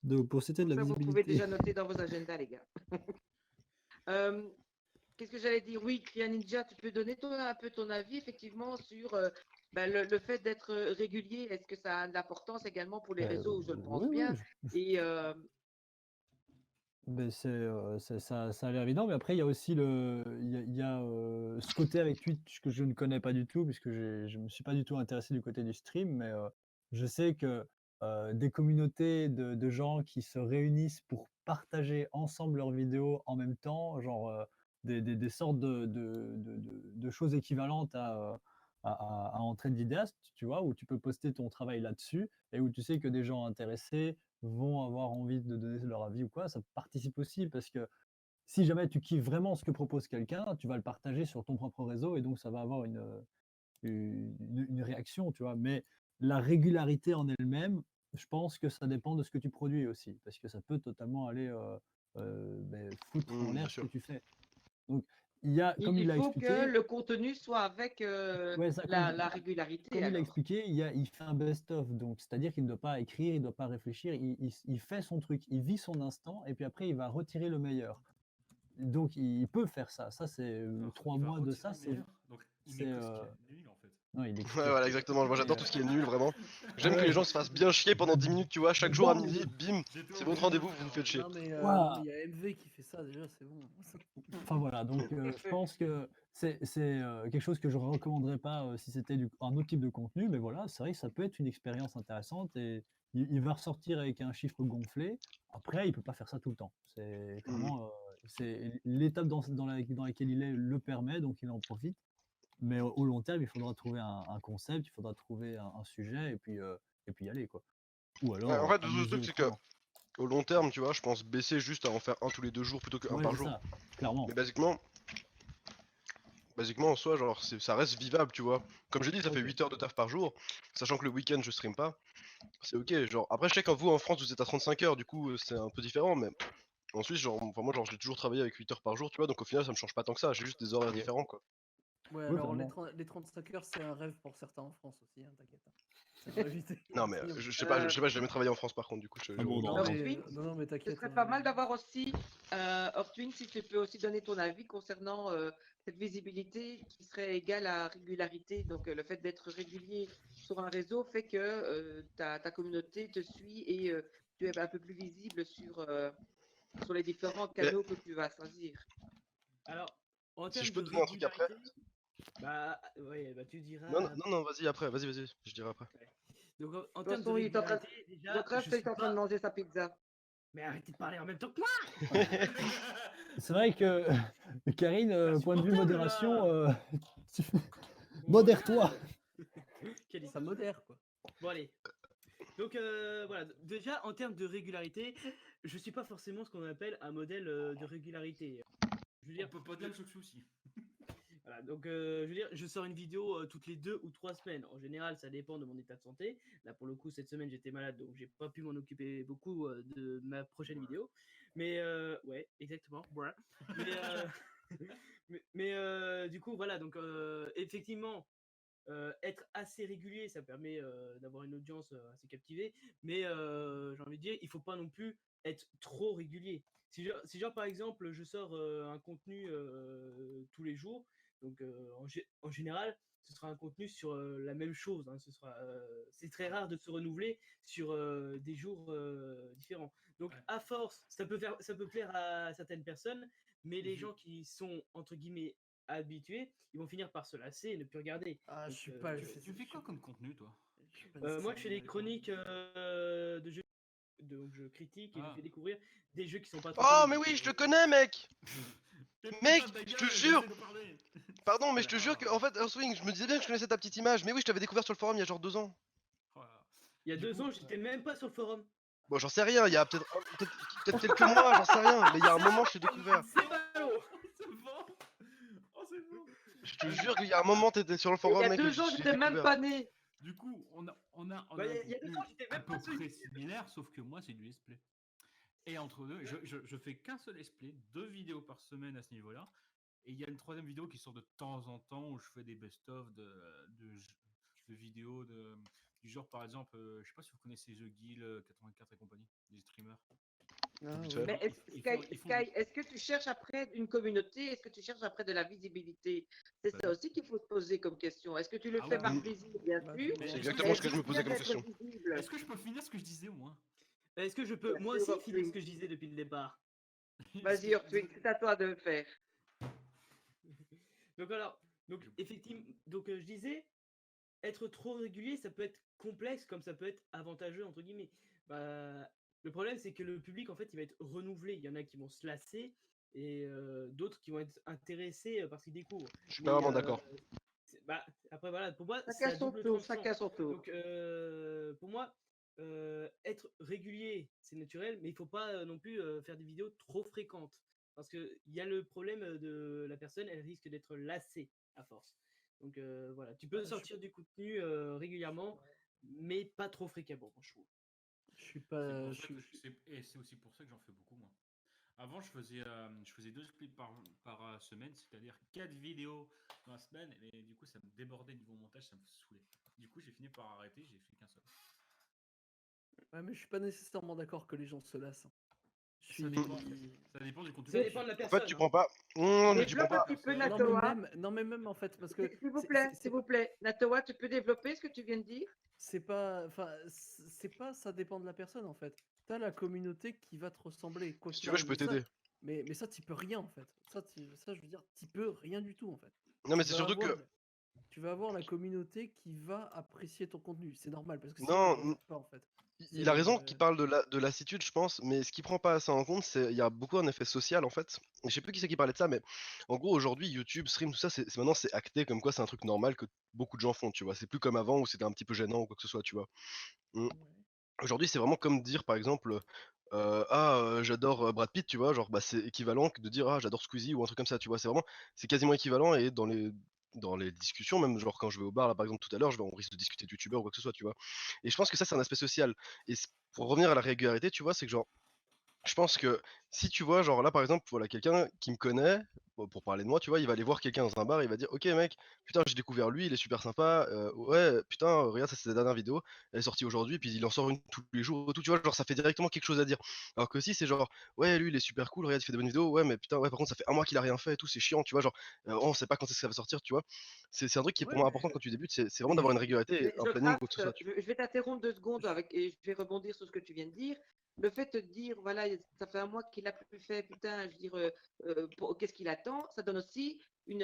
Donc, pour citer de la Ça, vous pouvez visibilité. déjà noter dans vos agendas, les gars. Qu'est-ce que j'allais dire? Oui, Kriya Ninja, tu peux donner un peu ton avis, effectivement, sur ben, le fait d'être régulier. Est-ce que ça a de l'importance également pour les réseaux? Je le pense Oui, bien. Et ben ça a l'air évident, mais après, il y a aussi ce côté avec Twitch que je ne connais pas du tout, puisque je ne me suis pas du tout intéressé du côté du stream, mais je sais que des communautés de gens qui se réunissent pour partager ensemble leurs vidéos en même temps, genre des sortes de choses équivalentes à Entraide Vidéaste, tu vois, où tu peux poster ton travail là-dessus et où tu sais que des gens intéressés vont avoir envie de donner leur avis ou quoi, ça participe aussi parce que si jamais tu kiffes vraiment ce que propose quelqu'un, tu vas le partager sur ton propre réseau et donc ça va avoir une réaction, tu vois. Mais la régularité en elle-même, je pense que ça dépend de ce que tu produis aussi, parce que ça peut totalement aller foutre en Bien l'air ce que sûr. tu fais. Donc, il y a, Il comme il il l'a faut que expliqué, le contenu soit avec ouais, ça, la régularité comme il a alors. expliqué, il fait un best-of, donc c'est-à-dire qu'il ne doit pas écrire, il ne doit pas réfléchir, il fait son truc, il vit son instant, et puis après il va retirer le meilleur. Donc il peut faire ça. Ça, c'est Alors, 3 il va mois de retirer ça, le meilleur. Donc, il met c'est, que ce qui est nul en fait. non, il explique. Ouais, voilà, exactement. Moi, j'adore Et, tout ce qui est nul, vraiment. J'aime que ouais. les gens se fassent bien chier pendant 10 minutes, tu vois, chaque jour à Bon, midi, bim, J'étais c'est votre obligé de le rendez-vous, vous faire, vous en faites fait. chier. Non, mais Ouah. il y a MV qui fait ça déjà, c'est bon. Enfin voilà, donc je pense que c'est quelque chose que je ne recommanderais pas si c'était un autre type de contenu, mais voilà, c'est vrai que ça peut être une expérience intéressante et il va ressortir avec un chiffre gonflé. Après, il peut pas faire ça tout le temps. C'est Mhm. clairement, c'est l'étape dans laquelle il est le permet, donc il en profite. Mais au long terme, il faudra trouver un concept, il faudra trouver un sujet et puis y aller, quoi. Ou Ouais, en alors fait, le amuser truc, c'est que autrement. au long terme, tu vois, je pense baisser juste à en faire un tous les 2 jours plutôt qu'un Ouais, par c'est jour. ça, clairement. Mais basiquement, en soi, genre, ça reste vivable, tu vois. Comme j'ai dit, ça fait Ok. 8 heures de taf par jour, sachant que le week-end, je stream pas. C'est ok, genre, après, je sais qu'en vous, en France, vous êtes à 35 heures, du coup, c'est un peu différent, mais en Suisse, genre, enfin, moi, genre, j'ai toujours travaillé avec 8 heures par jour, tu vois, donc au final, ça me change pas tant que ça, j'ai juste des horaires différents, quoi. Ouais, Oui, alors clairement. les 35 heures, c'est un rêve pour certains en France aussi, hein, t'inquiète. Ça va éviter. Non, mais Merci, hein. je sais pas, j'ai jamais travaillé en France, par contre, du coup, Un bon Non, drame. mais, Ortwin, non, mais ce t'inquiète. serait pas mal d'avoir aussi, Ortwin, si tu peux aussi donner ton avis concernant cette visibilité qui serait égale à régularité. Donc, le fait d'être régulier sur un réseau fait que ta communauté te suit et tu es un peu plus visible sur les différents Mais canaux que tu vas choisir. Alors, en si je termes peux de te donner un truc après. régularité, bah ouais, bah tu diras. Non, non, non, non, vas-y, après, vas-y, je dirai après. Ouais. Donc en De toute termes de façon, il est en train, régularité, déjà, votre rêve, je c'est suis en train de pas. manger sa pizza. Mais arrêtez de parler en même temps que moi. C'est vrai que Karine, point de vue Insupportable, modération, là. tu- Mon modère-toi. Quelle Ça modère, quoi. Bon allez. Donc voilà, déjà en termes de régularité, je suis pas forcément ce qu'on appelle un modèle de régularité. Je veux On dire, peut pas dire que je suis aussi. voilà, donc je veux dire, je sors une vidéo toutes les 2 ou 3 semaines. En général, ça dépend de mon état de santé. Là, pour le coup, cette semaine, j'étais malade, donc j'ai pas pu m'en occuper beaucoup de ma prochaine vidéo. Mais ouais, exactement. Voilà. Mais, du coup, voilà, donc effectivement, être assez régulier, ça permet d'avoir une audience assez captivée. Mais j'ai envie de dire, il faut pas non plus être trop régulier. Si genre par exemple, je sors un contenu tous les jours, donc en général, ce sera un contenu sur la même chose. Hein, c'est très rare de se renouveler sur des jours différents. Donc Ouais. à force, ça peut plaire à certaines personnes, mais les Je- gens qui sont entre guillemets habitués, ils vont finir par se lasser et ne plus regarder. Ah, je Donc, suis pas. Tu fais quoi comme contenu, toi? Je suis pas moi, je fais nécessairement des d'accord avec chroniques toi. de jeux, donc je critique et je Ah. fais découvrir des jeux qui sont pas trop Oh, connus. mais Donc, oui, je te connais, mec! Mais Mec, putain de je gueule, te jure! j'essaie de parler. Pardon, mais je te jure que, Ah. en fait, Earthwing, je me disais bien que je connaissais ta petite image, mais oui, je t'avais découvert sur le forum il y a genre 2 ans. Voilà. il y a Du 2 coup, ans, j'étais même pas sur le forum. Bon, j'en sais rien, il y a peut-être quelques mois, j'en sais rien, mais il y a un moment, je t'ai découvert. C'est ballot. c'est bon. Oh, c'est bon. Je te jure qu'il y a un moment, t'étais sur le Il y forum, a mec, et 2 ans, j'ai j'étais même découvert. pas né. Du coup, on a Bah, un il y a 2 contenu ans, j'étais à même peu pas sur près YouTube. similaire, sauf que moi, c'est du let's play. Et entre deux, je fais qu'un seul let's play, 2 vidéos par semaine à ce niveau-là. Et il y a une troisième vidéo qui sort de temps en temps où je fais des best-of de vidéos du genre, par exemple, je sais pas si vous connaissez The Guild 84 et compagnie, des streamers. Ah, Vite ouais. fait. Mais Ils Sky, font Sky, est-ce que tu cherches après une communauté? Est-ce que tu cherches après de la visibilité? C'est Bah ça oui. aussi qu'il faut se poser comme question. Est-ce que tu le Ah fais oui, par oui. plaisir, bien Bah, sûr, Mais C'est est-ce que exactement je ce que peux je me posais bien comme d'être question. visible? est-ce que je peux finir ce que je disais au moins? Est-ce que je peux Bien moi sûr, aussi finir ce Ortwin. que je disais depuis le départ? Est-ce que Vas-y, Ortwin, c'est à toi de le faire. Donc alors, donc effectivement, donc je disais, être trop régulier, ça peut être complexe comme ça peut être avantageux entre guillemets. Bah, le problème c'est que le public en fait il va être renouvelé. Il y en a qui vont se lasser et d'autres qui vont être intéressés parce qu'ils découvrent. Je suis pas Mais vraiment d'accord. bah, après voilà, pour moi c'est Chacun à son double tour, tranchant. chacun son tour. Donc pour moi, être régulier c'est naturel, mais il faut pas non plus faire des vidéos trop fréquentes. Parce qu'il y a le problème de la personne, elle risque d'être lassée à force. Donc voilà, tu peux Ah, je suis sortir du contenu régulièrement, mais pas trop fréquemment, je trouve. je suis C'est pas. pour Je ça que suis. c'est aussi pour ça que j'en fais beaucoup moins. Avant, je faisais 2 clips par semaine, c'est-à-dire 4 vidéos dans la semaine, et du coup, ça me débordait niveau montage, ça me saoulait. Du coup, j'ai fini par arrêter, j'ai fait qu'un seul. Ouais, mais je suis pas nécessairement d'accord que les gens se lassent. Je Ça suis. dépend, en fait. Ça dépend du contenu Ça que dépend de la En fait, personne. tu Hein. prends pas. Non, mais tu prends Développe un pas. petit peu, Personne. Natoa. Non, mais même en fait, parce que S'il vous plaît, s'il vous plaît. Natoa, tu peux développer ce que tu viens de dire? c'est pas, enfin, c'est pas, ça dépend de la personne en fait. T'as la communauté qui va te ressembler, quoi Si qu'il tu veux, je arrive. peux t'aider. Mais ça, t'y peux rien en fait. Ça, je veux dire, t'y peux rien du tout en fait. Non, mais Tu c'est vas surtout que. avoir, tu vas avoir la communauté qui va apprécier ton contenu. C'est normal parce que sinon ils Non, regardent pas en fait. il a raison qu'il parle de lassitude, je pense, mais ce qu'il prend pas assez en compte, c'est il y a beaucoup un effet social en fait. Et je sais plus qui c'est qui parlait de ça, mais en gros aujourd'hui YouTube, stream, tout ça, maintenant c'est acté comme quoi c'est un truc normal que beaucoup de gens font, tu vois. C'est plus comme avant où c'était un petit peu gênant ou quoi que ce soit, tu vois. Mm. Ouais. Aujourd'hui c'est vraiment comme dire par exemple, j'adore Brad Pitt, tu vois, genre bah c'est équivalent que de dire ah j'adore Squeezie ou un truc comme ça, tu vois. C'est quasiment équivalent et dans les discussions, même genre quand je vais au bar là par exemple tout à l'heure, on risque de discuter de youtubeur ou quoi que ce soit, tu vois. Et je pense que ça c'est un aspect social. Et pour revenir à la régularité, tu vois, c'est que genre, je pense que si tu vois, genre là par exemple, voilà, quelqu'un qui me connaît, bon, pour parler de moi, tu vois, il va aller voir quelqu'un dans un bar, il va dire, ok mec, putain, j'ai découvert lui, il est super sympa, ouais, putain, regarde, ça c'est la dernière vidéo, elle est sortie aujourd'hui, puis il en sort une tous les jours, et tout, tu vois, genre ça fait directement quelque chose à dire. Alors que si c'est genre, ouais, lui il est super cool, regarde, il fait des bonnes vidéos, ouais, mais putain, ouais, par contre, ça fait un mois qu'il a rien fait et tout, c'est chiant, tu vois, genre, on sait pas quand est-ce que ça va sortir, tu vois. C'est un truc qui est pour Ouais, moi mais important quand tu débutes, c'est vraiment d'avoir une régularité, Mais et un je planning ou tout ça, tu je vais t'interrompre 2 secondes et je vais rebondir sur ce que tu viens de dire. Le fait de dire, voilà, ça fait un mois qu'il a plus fait, putain, je veux dire, qu'est-ce qu'il attend? Ça donne aussi une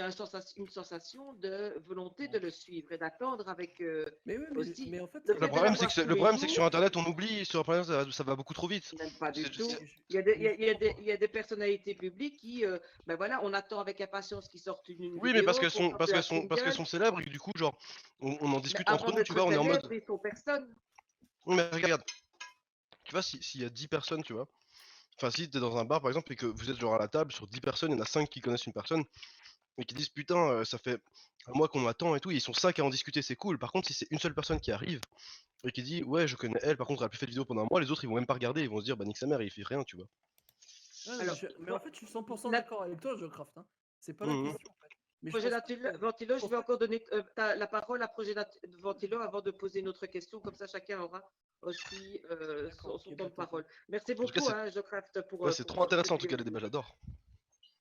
sensation de volonté de le suivre et d'attendre avec mais oui, aussi mais en fait, le Le fait de problème, c'est l'avoir que tous le les problème, c'est que sur jours. Internet, on oublie. Sur Internet, ça va beaucoup trop vite. Même pas du C'est- tout. c'est- Il y a des, il y a des personnalités publiques qui, ben voilà, on attend avec impatience qu'ils sortent une Oui, mais parce vidéo, qu'elles qu'on sont, parce sorte un qu'elles sont, parce qu'elles single. sont célèbres et que du coup, genre, on en Mais discute avant entre nous, tu d'être vois, on est en mode. célèbres, ils sont personne. Oui, mais regarde, tu vois, s'il y a 10 personnes, tu vois, enfin, si t'es dans un bar par exemple et que vous êtes genre à la table, sur 10 personnes, il y en a 5 qui connaissent une personne et qui disent putain, ça fait un mois qu'on m'attend et tout, et ils sont 5 à en discuter, c'est cool. Par contre, si c'est une seule personne qui arrive et qui dit ouais, je connais elle, par contre, elle a plus fait de vidéo pendant un mois, les autres ils vont même pas regarder, ils vont se dire bah nique sa mère, il fait rien, tu vois. Alors, mais en fait, je suis 100% la- d'accord avec toi, je craft. Hein. C'est pas la Mhm. question en fait. Mais je Projet pense pas que. Ventilo, je En vais fait, encore donner la parole à Projet Ventilo avant de poser une autre question, comme ça chacun aura aussi d'accord, son ok, temps pas de de souci. parole. Merci En tout cas, beaucoup, hein, Jocraft, ouais, c'est trop pour ce que intéressant en tu tout viens cas de les débats, dire.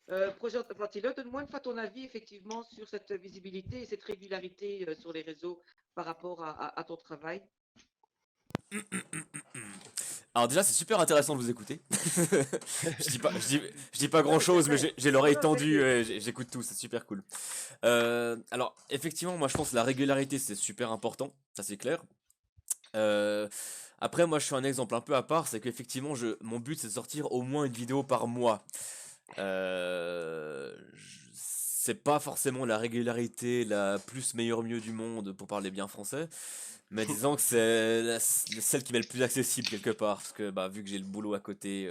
j'adore. Projet Ventilo, donne-moi une fois ton avis effectivement sur cette visibilité et cette régularité sur les réseaux par rapport à ton travail. Alors déjà, c'est super intéressant de vous écouter. Je dis pas Non, mais c'est grand-chose, mais vrai. j'ai Non, l'oreille non, tendue, j'écoute tout, c'est super cool. Alors, effectivement, moi je pense que la régularité, c'est super important, ça c'est clair. Euh, Après, moi je suis un exemple un peu à part, c'est qu'effectivement, mon but c'est de sortir au moins une vidéo par mois. C'est pas forcément la régularité la plus meilleure mieux du monde pour parler bien français, mais disons que c'est celle qui m'est le plus accessible quelque part, parce que bah, vu que j'ai le boulot à côté,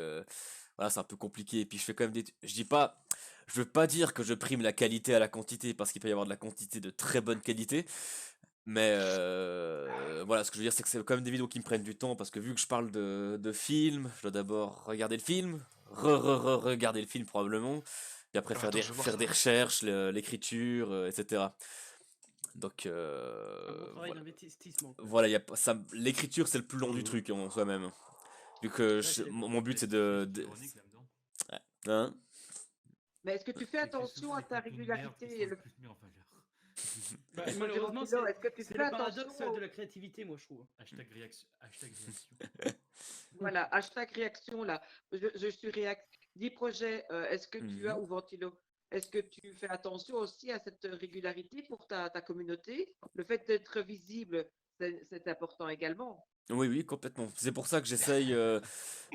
voilà, c'est un peu compliqué. Et puis je fais quand même je dis pas, je veux pas dire que je prime la qualité à la quantité, parce qu'il peut y avoir de la quantité de très bonne qualité, mais voilà, ce que je veux dire, c'est que c'est quand même des vidéos qui me prennent du temps, parce que vu que je parle de film, je dois d'abord regarder le film, regarder le film probablement, puis après Attends, je vais voir faire ça. des recherches, l'écriture, etc. Donc Un bon travail d'investissement. Quoi. voilà, l'écriture c'est le plus long du Mhm. truc en soi-même. Vu que Ça, je suis d'accord. mon but c'est C'est ironique là-dedans. Hein. Mais est-ce que tu fais T'écris attention souvent à des ta contenus de merde qui régularité sont le plus mis en valeur. Bah, Projet malheureusement, Ventilo, est-ce que tu c'est fais le attention paradoxe de la créativité, moi, je trouve. Hashtag réaction. Hashtag réaction. Voilà, hashtag réaction là. Je suis réac. Dis Projet, est-ce que tu as, Mhm. ou Ventilo, est-ce que tu fais attention aussi à cette régularité pour ta communauté? Le fait d'être visible, c'est important également. Oui, oui, complètement. C'est pour ça que j'essaye,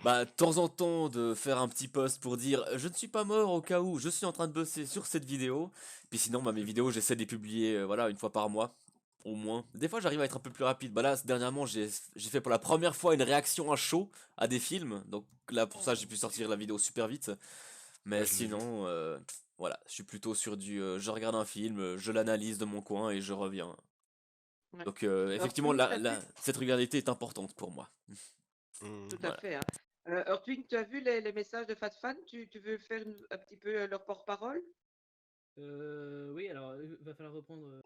bah, de temps en temps, de faire un petit post pour dire je ne suis pas mort au cas où je suis en train de bosser sur cette vidéo. Puis sinon, bah, mes vidéos, j'essaie de les publier, voilà, une fois par mois, au moins. Des fois, j'arrive à être un peu plus rapide. Bah là, dernièrement, j'ai fait pour la première fois une réaction à chaud à des films. Donc là, pour ça, j'ai pu sortir la vidéo super vite. Mais Ouais, je l'ai vu. sinon, voilà, je suis plutôt sur je regarde un film, je l'analyse de mon coin et je reviens. Ouais. Donc Alors, effectivement, félicitations. cette régularité est importante pour moi. Mhm. Tout à Voilà. fait. Hein. Ortwin, tu as vu les messages de FatFan? Tu veux faire un petit peu leur porte-parole? Oui, alors va falloir reprendre.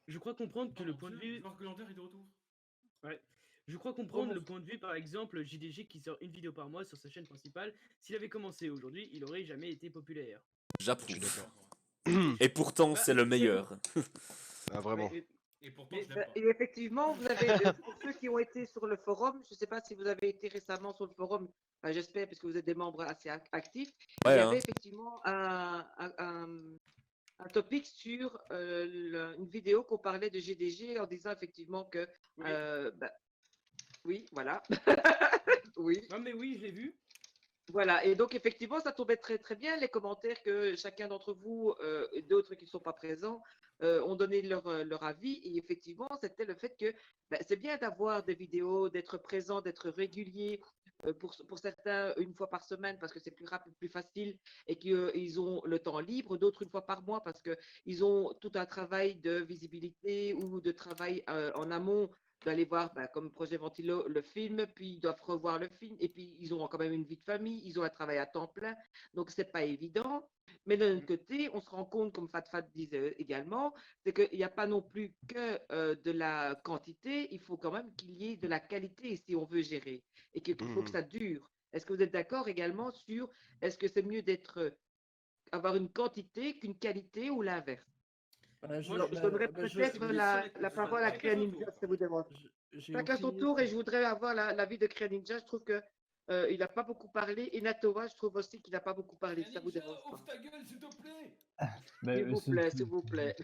Je crois comprendre que le Pardon, point de Dieu, vue. Joueur Glandeur est de retour. Ouais. Je crois comprendre le point de vue, par exemple, JDG qui sort une vidéo par mois sur sa chaîne principale. S'il avait commencé aujourd'hui, il aurait jamais été populaire. Je suis J'approuve. d'accord. Et pourtant, Bah, c'est le meilleur. Ah, vraiment. Et pourtant, je l'aime pas. Et effectivement, vous avez, pour ceux qui ont été sur le forum, je ne sais pas si vous avez été récemment sur le forum, j'espère, parce que vous êtes des membres assez actifs, il Ouais, y hein. avait effectivement un topic sur une vidéo qu'on parlait de GDG en disant effectivement que... Oui. Oui, voilà. Oui. Non, mais oui, je l'ai vu. Voilà, et donc effectivement, ça tombait très très bien, les commentaires que chacun d'entre vous et d'autres qui ne sont pas présents ont donné leur avis. Et effectivement, c'était le fait que c'est bien d'avoir des vidéos, d'être présent, d'être régulier, pour certains une fois par semaine parce que c'est plus rapide, plus facile et qu'ils ont le temps libre, d'autres une fois par mois parce qu'ils ont tout un travail de visibilité ou de travail en amont d'aller voir, comme Projet Ventilo, le film, puis ils doivent revoir le film, et puis ils ont quand même une vie de famille, ils ont un travail à temps plein, donc c'est pas évident. Mais d'un autre côté, on se rend compte, comme Fat disait également, c'est qu'il n'y a pas non plus que de la quantité, il faut quand même qu'il y ait de la qualité si on veut gérer, et qu'il faut que ça dure. Est-ce que vous êtes d'accord également sur, est-ce que c'est mieux avoir une quantité qu'une qualité ou l'inverse? Je donnerais peut-être la parole à Créa Ninja, si ça vous dérange. Chacun son tour, et je voudrais avoir l'avis de Créa Ninja. Je trouve que il n'a pas beaucoup parlé. Et Natova, je trouve aussi qu'il n'a pas beaucoup parlé. Ça vous dérange pas? Ouvre ta gueule, s'il te plaît. S'il vous plaît, s'il vous plaît.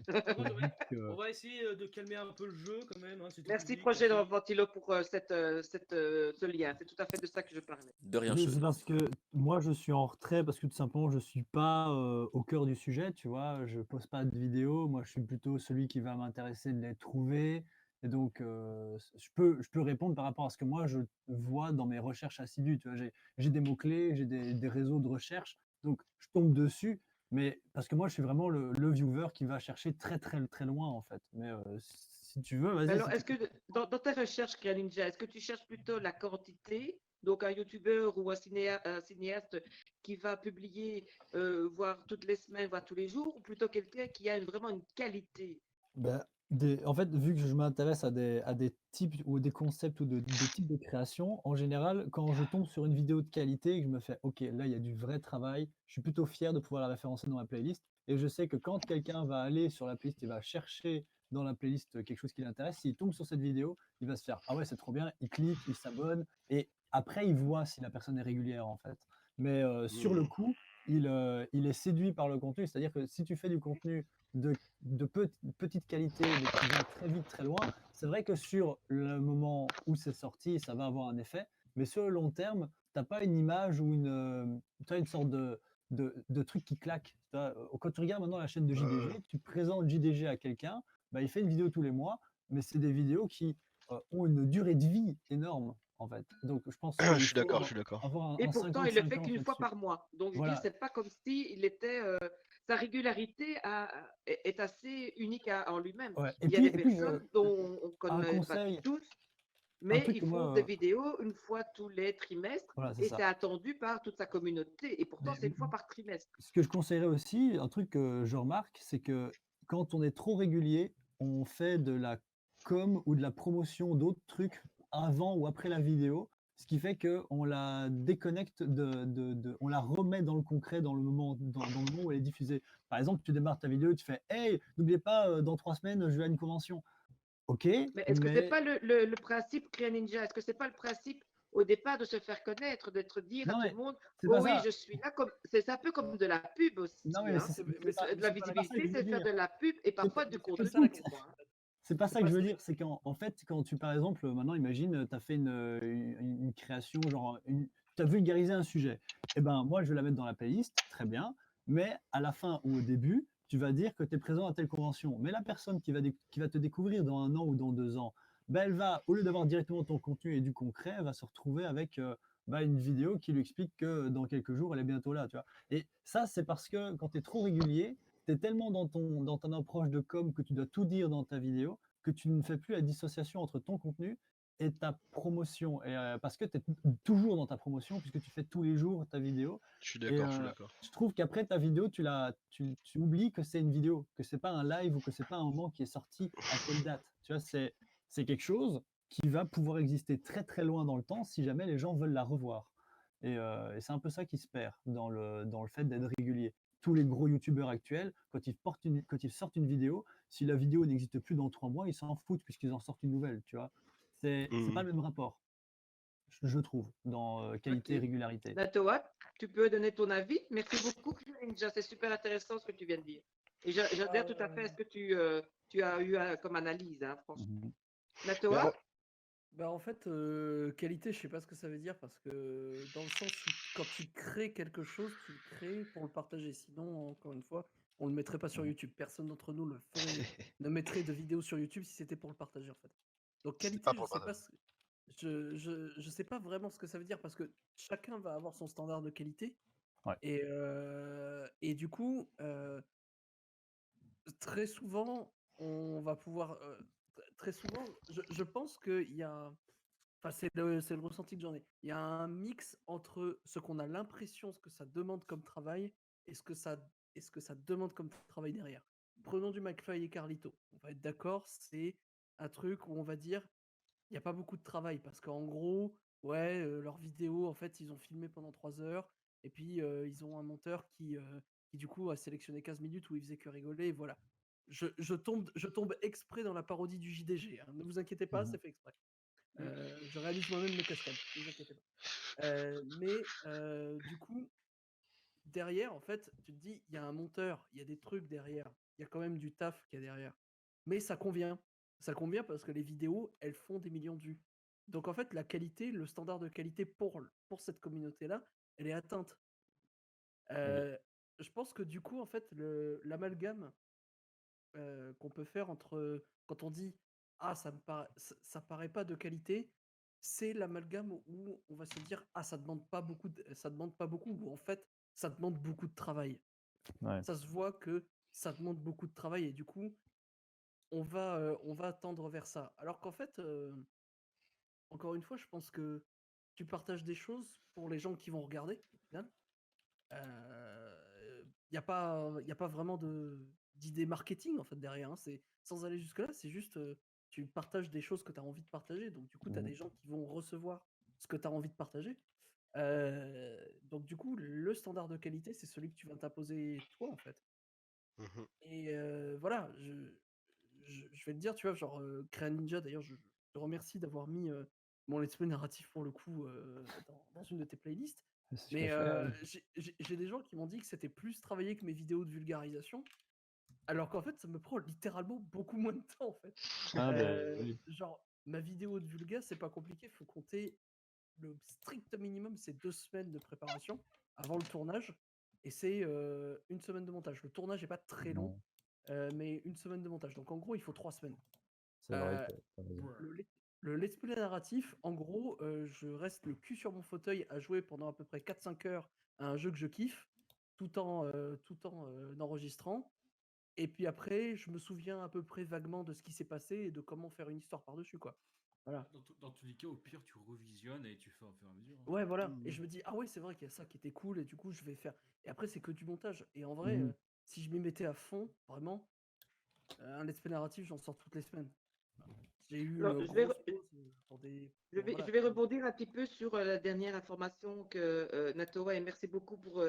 On va essayer de calmer un peu le jeu quand même. Hein, Merci Projet Ventilo pour ce lien. C'est tout à fait de ça que je parlais. De rien, C'est cheveux. parce que moi je suis en retrait parce que tout simplement je suis pas au cœur du sujet, tu vois. Je pose pas de vidéos. Moi je suis plutôt celui qui va m'intéresser de les trouver. Et donc je peux répondre par rapport à ce que moi je vois dans mes recherches assidues. Tu vois, j'ai des mots-clés, j'ai des réseaux de recherche. Donc je tombe dessus. Mais parce que moi je suis vraiment le viewer qui va chercher très très très loin en fait. Mais si tu veux, vas-y. Alors, est-ce que dans tes recherches, Créa Ninja, est-ce que tu cherches plutôt la quantité, donc un youtubeur ou un cinéaste qui va publier, voire toutes les semaines, voire tous les jours, ou plutôt quelqu'un qui a vraiment une qualité? Ben, en fait, vu que je m'intéresse à des types ou des concepts ou des types de création, en général, quand je tombe sur une vidéo de qualité et que je me fais, OK, là, il y a du vrai travail, je suis plutôt fier de pouvoir la référencer dans ma playlist. Et je sais que quand quelqu'un va aller sur la playlist, il va chercher dans la playlist quelque chose qui l'intéresse, s'il tombe sur cette vidéo, il va se faire, ah ouais, c'est trop bien, il clique, il s'abonne, et après, il voit si la personne est régulière, en fait. Mais sur le coup, il est séduit par le contenu, c'est-à-dire que si tu fais du contenu de petite qualité, mais qui va très vite, très loin, c'est vrai que sur le moment où c'est sorti, ça va avoir un effet, mais sur le long terme, tu n'as pas une image ou une sorte de truc qui claque. Quand tu regardes maintenant la chaîne de JDG, tu présentes JDG à quelqu'un, bah, il fait une vidéo tous les mois, mais c'est des vidéos qui ont une durée de vie énorme, en fait. Donc je pense Je suis d'accord, je suis d'accord. avoir Et un pourtant, il le fait 50-50 qu'une fois là-dessus. par mois. Donc, je veux Voilà. dire, c'est pas comme si il était, sa régularité est assez unique en lui-même. Ouais. Il y a des personnes dont on un connaît pas conseil, tous, un mais truc ils que font moi, des vidéos une fois tous les trimestres voilà, c'est et ça. c'est attendu par toute sa communauté. Et pourtant, Mais c'est une fois par trimestre. ce que je conseillerais aussi, un truc que je remarque, c'est que quand on est trop régulier, on fait de la com ou de la promotion d'autres trucs avant ou après la vidéo, ce qui fait qu'on la déconnecte on la remet dans le concret dans le moment, dans le moment où elle est diffusée. Par exemple, tu démarres ta vidéo, tu fais Hey, n'oubliez pas, dans 3 semaines, je vais à une convention. Ok, Mais est-ce que c'est pas le principe Créa Ninja? Est-ce que c'est pas le principe au départ de se faire connaître, d'être dire à non, tout mais le monde, c'est oh pas oui, ça. je suis là, c'est un peu comme de la pub Non, aussi, mais hein. De la c'est pas ça que visibilité, je veux c'est faire dire. de la pub et parfois du C'est contenu pas, pour moi, hein. c'est pas ça que je veux dire, c'est qu'en fait, quand tu, par exemple, maintenant, imagine, tu as fait une création, genre, tu as vulgarisé un sujet. Eh ben, moi, je vais la mettre dans la playlist, très bien, mais à la fin ou au début, tu vas dire que tu es présent à telle convention. Mais la personne qui va te découvrir dans 1 an ou dans 2 ans, ben, elle va, au lieu d'avoir directement ton contenu et du concret, elle va se retrouver avec une vidéo qui lui explique que dans quelques jours, elle est bientôt là, tu vois. Et ça, c'est parce que quand tu es trop régulier, tu es tellement dans ton approche de com que tu dois tout dire dans ta vidéo que tu ne fais plus la dissociation entre ton contenu et ta promotion. Et, parce que tu es toujours dans ta promotion, puisque tu fais tous les jours ta vidéo. Je suis Et d'accord, je suis d'accord. je trouve qu'après ta vidéo, tu oublies que c'est une vidéo, que c'est pas un live ou que c'est pas un moment qui est sorti à telle date. Tu vois, c'est quelque chose qui va pouvoir exister très très loin dans le temps si jamais les gens veulent la revoir. Et c'est un peu ça qui se perd dans le fait d'être régulier. Tous les gros youtubeurs actuels, quand ils sortent une vidéo, si la vidéo n'existe plus dans 3 mois, ils s'en foutent puisqu'ils en sortent une nouvelle, tu vois. C'est pas Mhm. le même rapport, je trouve, dans qualité et Ok. régularité. Natoa, tu peux donner ton avis. Merci beaucoup, Ninja. C'est super intéressant ce que tu viens de dire. Et j'adhère tout à fait à ce que tu as eu comme analyse, hein, franchement. Mhm. Mais Natoa? Bah en fait, qualité, je sais pas ce que ça veut dire parce que dans le sens où quand tu crées quelque chose, tu le crées pour le partager. Sinon, encore une fois, on le mettrait pas sur Mhm. YouTube. Personne d'entre nous ne mettrait de vidéo sur YouTube si c'était pour le partager en fait. Donc c'était qualité, pas je pour le sais pas, partage. je sais pas vraiment ce que ça veut dire parce que chacun va avoir son standard de qualité Ouais. et du coup, très souvent, on va pouvoir, très souvent, je pense qu'il y a enfin, c'est le ressenti que j'en ai. Il y a un mix entre ce qu'on a l'impression, ce que ça demande comme travail et ce que ça demande comme travail derrière. Prenons du McFly et Carlito. On va être d'accord, c'est un truc où on va dire il n'y a pas beaucoup de travail parce qu'en gros, ouais, leurs vidéos, en fait, ils ont filmé pendant 3 heures et puis ils ont un monteur qui du coup a sélectionné 15 minutes où il faisait que rigoler et voilà. Je tombe exprès dans la parodie du JDG, hein. Ne vous inquiétez pas, Mhm. c'est fait exprès. Je réalise moi-même mes cascades, ne vous inquiétez pas. Du coup, derrière, en fait, tu te dis, il y a un monteur, il y a des trucs derrière, il y a quand même du taf qu'il y a derrière. Mais ça convient. Ça convient parce que les vidéos, elles font des millions de vues. Donc en fait, la qualité, le standard de qualité pour cette communauté-là, elle est atteinte. Oui. Je pense que du coup, en fait, l'amalgame qu'on peut faire entre quand on dit ah ça paraît pas de qualité, c'est l'amalgame où on va se dire ah ça demande pas beaucoup ou en fait ça demande beaucoup de travail. Ouais. Ça se voit que ça demande beaucoup de travail et du coup on va tendre vers ça. Alors qu'en fait encore une fois je pense que tu partages des choses pour les gens qui vont regarder au final. Il y a pas vraiment d'idée marketing en fait derrière, hein. C'est sans aller jusque là, c'est juste tu partages des choses que tu as envie de partager. Donc du coup, tu as Mhm. des gens qui vont recevoir ce que tu as envie de partager. Donc du coup, le standard de qualité, c'est celui que tu vas t'imposer toi en fait. Mhm. Et voilà, je vais te dire, tu vois, genre Créa Ninja, d'ailleurs, je te remercie d'avoir mis mon let's play narratif pour le coup dans une de tes playlists. C'est ce que Mais je fais, oui. j'ai des gens qui m'ont dit que c'était plus travaillé que mes vidéos de vulgarisation, alors qu'en fait, ça me prend littéralement beaucoup moins de temps, en fait. Ah, ben, oui. Genre, ma vidéo de vulga, c'est pas compliqué, faut compter le strict minimum, c'est 2 semaines de préparation avant le tournage, et c'est 1 semaine de montage. Le tournage est pas très long, Non, mais 1 semaine de montage. Donc en gros, il faut 3 semaines. c'est vrai Euh, que t'as raison. le let's play narratif, en gros, je reste le cul sur mon fauteuil à jouer pendant à peu près 4-5 heures à un jeu que je kiffe, tout en enregistrant. Et puis après, je me souviens à peu près vaguement de ce qui s'est passé et de comment faire une histoire par-dessus, quoi. Voilà. Dans tous les cas, au pire, tu revisionnes et tu fais au fur et à mesure, hein. Ouais, voilà. Et Mhm. je me dis, ah ouais, c'est vrai qu'il y a ça qui était cool, et du coup, je vais faire. Et après, c'est que du montage. Et en vrai, Mhm. si je m'y mettais à fond, vraiment, un let's play narratif, j'en sors toutes les semaines. J'ai eu Alors, une grosse pause pour des. Voilà. je vais rebondir un petit peu sur la dernière information que Natoa, et merci beaucoup pour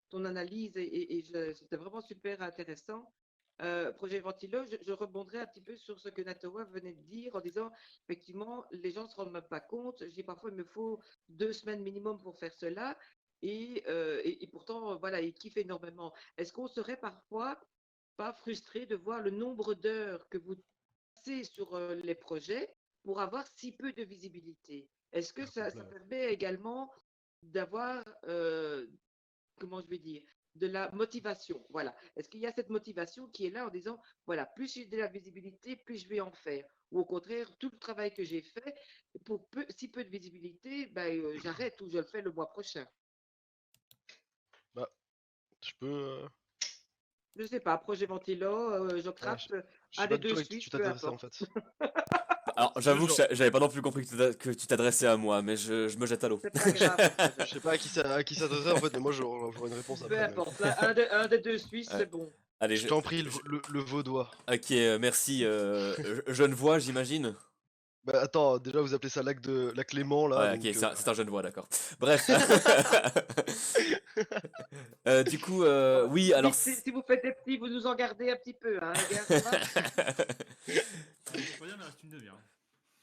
ton analyse c'était vraiment super intéressant. Projet Ventilo, je rebondirai un petit peu sur ce que Natoa venait de dire en disant effectivement, les gens ne se rendent même pas compte. Je dis parfois, il me faut 2 semaines minimum pour faire cela. Et pourtant, voilà, ils kiffent énormément. Est-ce qu'on serait parfois pas frustré de voir le nombre d'heures que vous passez sur les projets pour avoir si peu de visibilité? Est-ce que ça permet également d'avoir, comment je vais dire, de la motivation? Voilà. Est-ce qu'il y a cette motivation qui est là en disant, voilà, plus j'ai de la visibilité, plus je vais en faire? Ou au contraire, tout le travail que j'ai fait, pour si peu de visibilité, ben, j'arrête ou je le fais le mois prochain? Bah, je peux. Je sais pas, projet Ventilo, Ouais, Jocrate, je un sais des pas du deux tout à qui Suisses, tu peu t'adresses en importe. fait. Alors, C'est j'avoue que juste genre, j'avais pas non plus compris que tu t'adressais à moi, mais je me jette à l'eau. C'est pas grave. je sais pas à qui s'adressait en fait, mais moi j'aurais une réponse Peu après. Mais... importe. Là, un des deux Suisses, Ouais. c'est bon. Allez, Je t'en prie, le vaudois. Ok, merci. Genevois, j'imagine. Bah attends, déjà vous appelez ça lac Léman là, Ouais, ok, donc. c'est un Genevois, d'accord. Bref. Du coup, oui, alors. Si vous faites des petits, vous nous en gardez un petit peu, hein, les gars, ça va? Je crois bien, il en reste une demi.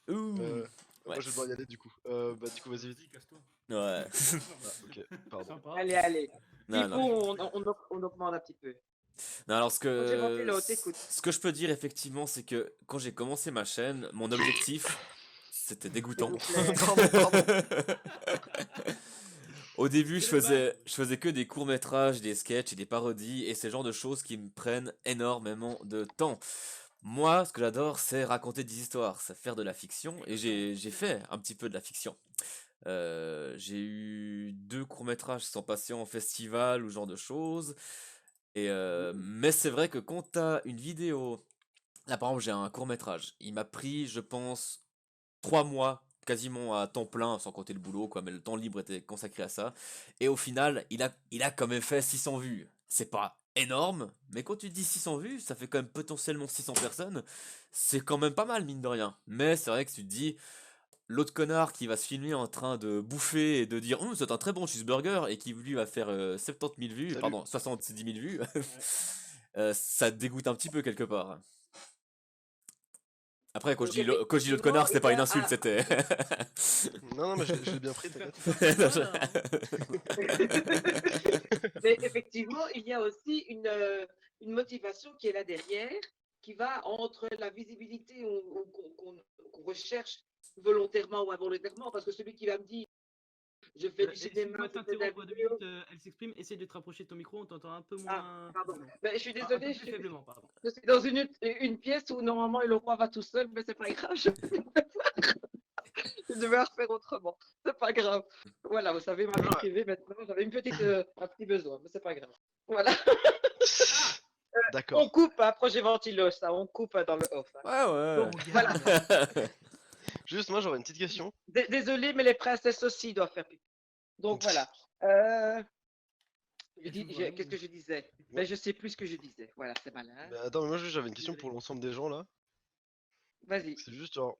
Ouh. Moi Ouais. je vais devoir y aller du coup. Bah du coup vas-y vite. Vas-y, casse-toi. Ouais. Ah, ok, pardon. Sympa. Allez. Non, S'il non. faut, on augmente un petit peu. Non, alors Roger Ventilo, t'écoute. ce que je peux dire effectivement, c'est que quand j'ai commencé ma chaîne, mon objectif, c'était dégoûtant. S'il vous plaît. Pardon. Au début, je faisais que des courts-métrages, des sketchs et des parodies, et c'est le genre de choses qui me prennent énormément de temps. Moi, ce que j'adore, c'est raconter des histoires, c'est faire de la fiction, et j'ai fait un petit peu de la fiction. J'ai eu 2 courts-métrages qui sont passés en festival ou ce genre de choses. Mais c'est vrai que quand t'as une vidéo, là par exemple j'ai un court-métrage, il m'a pris je pense 3 mois quasiment à temps plein, sans compter le boulot quoi, mais le temps libre était consacré à ça. Et au final, il a quand même fait 600 vues. C'est pas énorme, mais quand tu dis 600 vues, ça fait quand même potentiellement 600 personnes. C'est quand même pas mal mine de rien. Mais c'est vrai que tu te dis, l'autre connard qui va se filmer en train de bouffer et de dire c'est un très bon cheeseburger et qui lui va faire 70 000 vues, Salut. pardon, 70 000 vues, ça te dégoûte un petit peu quelque part. Après, quand je dis l'autre connard, c'était pas une insulte, c'était. Non, mais je l'ai bien pris, t'inquiète. Mais effectivement, il y a aussi une motivation qui est là derrière, qui va entre la visibilité qu'on recherche volontairement ou involontairement, parce que celui qui va me dire, je fais du cinéma, Excuse-moi, je fais de la t'interrompre 2 vidéo. minutes, elle s'exprime, essaie de te rapprocher de ton micro, on t'entend un peu Ah, moins pardon. faiblement. Ben, je suis Un peu désolée, plus faiblement, pardon. je suis dans une pièce où normalement le roi va tout seul, mais c'est pas grave, je devais refaire autrement. C'est pas grave. Voilà, vous savez, ma vie privée maintenant, j'avais un petit besoin, mais c'est pas grave. Voilà. On D'accord. coupe, hein, projet ventilo, ça, on coupe dans le off. Hein. Ouais. Donc, voilà. Juste, moi j'aurais une petite question. Désolé, mais les princesses aussi doivent faire pipi. Donc voilà. Qu'est-ce que je disais? Ben, je sais plus ce que je disais. Voilà, c'est malin. Bah, attends, mais moi juste, j'avais une question pour l'ensemble des gens là. Vas-y. C'est juste genre,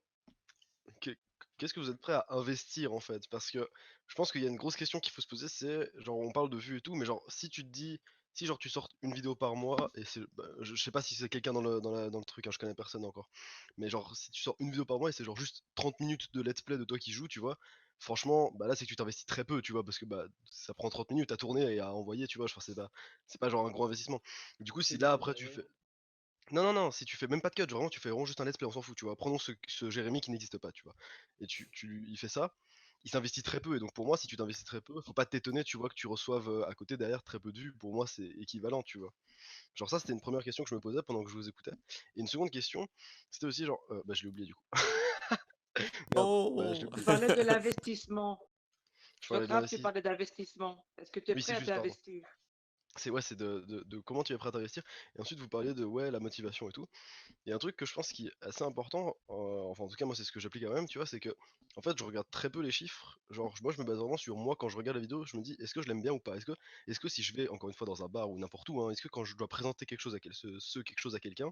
qu'est-ce que vous êtes prêt à investir en fait? Parce que je pense qu'il y a une grosse question qu'il faut se poser, c'est genre on parle de vues et tout, mais genre si tu te dis, si genre tu sors une vidéo par mois, et c'est, je sais pas si c'est quelqu'un dans le truc, hein, je connais personne encore, mais genre si tu sors une vidéo par mois et c'est genre juste 30 minutes de let's play de toi qui joues, tu vois, franchement, bah là c'est que tu t'investis très peu, tu vois, parce que bah ça prend 30 minutes à tourner et à envoyer, tu vois, je pense que c'est pas genre un gros investissement. Du coup, si là après tu fais. Non, si tu fais même pas de cut, vraiment tu fais vraiment juste un let's play, on s'en fout, tu vois. Prenons ce Jérémy qui n'existe pas, tu vois. Et il fait ça, il s'investit très peu, et donc pour moi, si tu t'investis très peu, faut pas t'étonner, tu vois, que tu reçoives à côté derrière très peu de vues. Pour moi, c'est équivalent, tu vois. Genre ça, c'était une première question que je me posais pendant que je vous écoutais. Et une seconde question, c'était aussi genre, bah je l'ai oublié du coup. Merde, bah je l'ai Tu oublié. parlais de l'investissement. Je parlais Grave, tu d'investir. parlais d'investissement. Est-ce que tu es Oui, prêt c'est à juste, pardon. t'investir? C'est de comment tu es prêt à t'investir. Et ensuite, vous parliez de ouais, la motivation et tout. Il y a un truc que je pense qui est assez important, enfin en tout cas moi c'est ce que j'applique quand même, tu vois, c'est que en fait je regarde très peu les chiffres, genre moi je me base vraiment sur moi quand je regarde la vidéo, je me dis est-ce que je l'aime bien ou pas, est-ce que si je vais encore une fois dans un bar ou n'importe où, hein, est-ce que quand je dois présenter quelque chose à quelque chose à quelqu'un,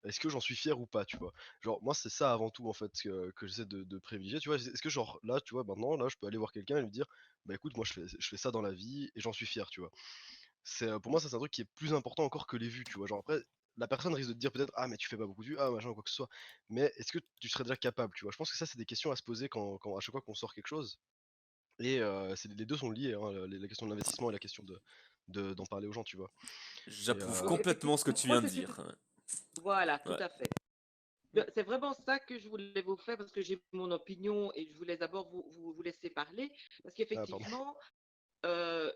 est-ce que j'en suis fier ou pas, tu vois. Genre moi c'est ça avant tout en fait que j'essaie de privilégier, tu vois, est-ce que genre là tu vois maintenant là je peux aller voir quelqu'un et lui dire bah écoute moi je fais ça dans la vie et j'en suis fier, tu vois. Pour moi ça c'est un truc qui est plus important encore que les vues, tu vois. Genre après, la personne risque de te dire peut-être ah mais tu fais pas beaucoup de vues, ah machin ou quoi que ce soit. Mais est-ce que tu serais déjà capable, tu vois. Je pense que ça c'est des questions à se poser à chaque fois qu'on sort quelque chose. Et les deux sont liés, hein, la question de l'investissement et la question d'en parler aux gens, tu vois. J'approuve Donc, complètement ce que tu moi, viens de c'est dire. Voilà, tout Ouais. à fait. C'est vraiment ça que je voulais vous faire parce que j'ai mon opinion et je voulais d'abord vous laisser parler parce Ah pardon. qu'effectivement, euh,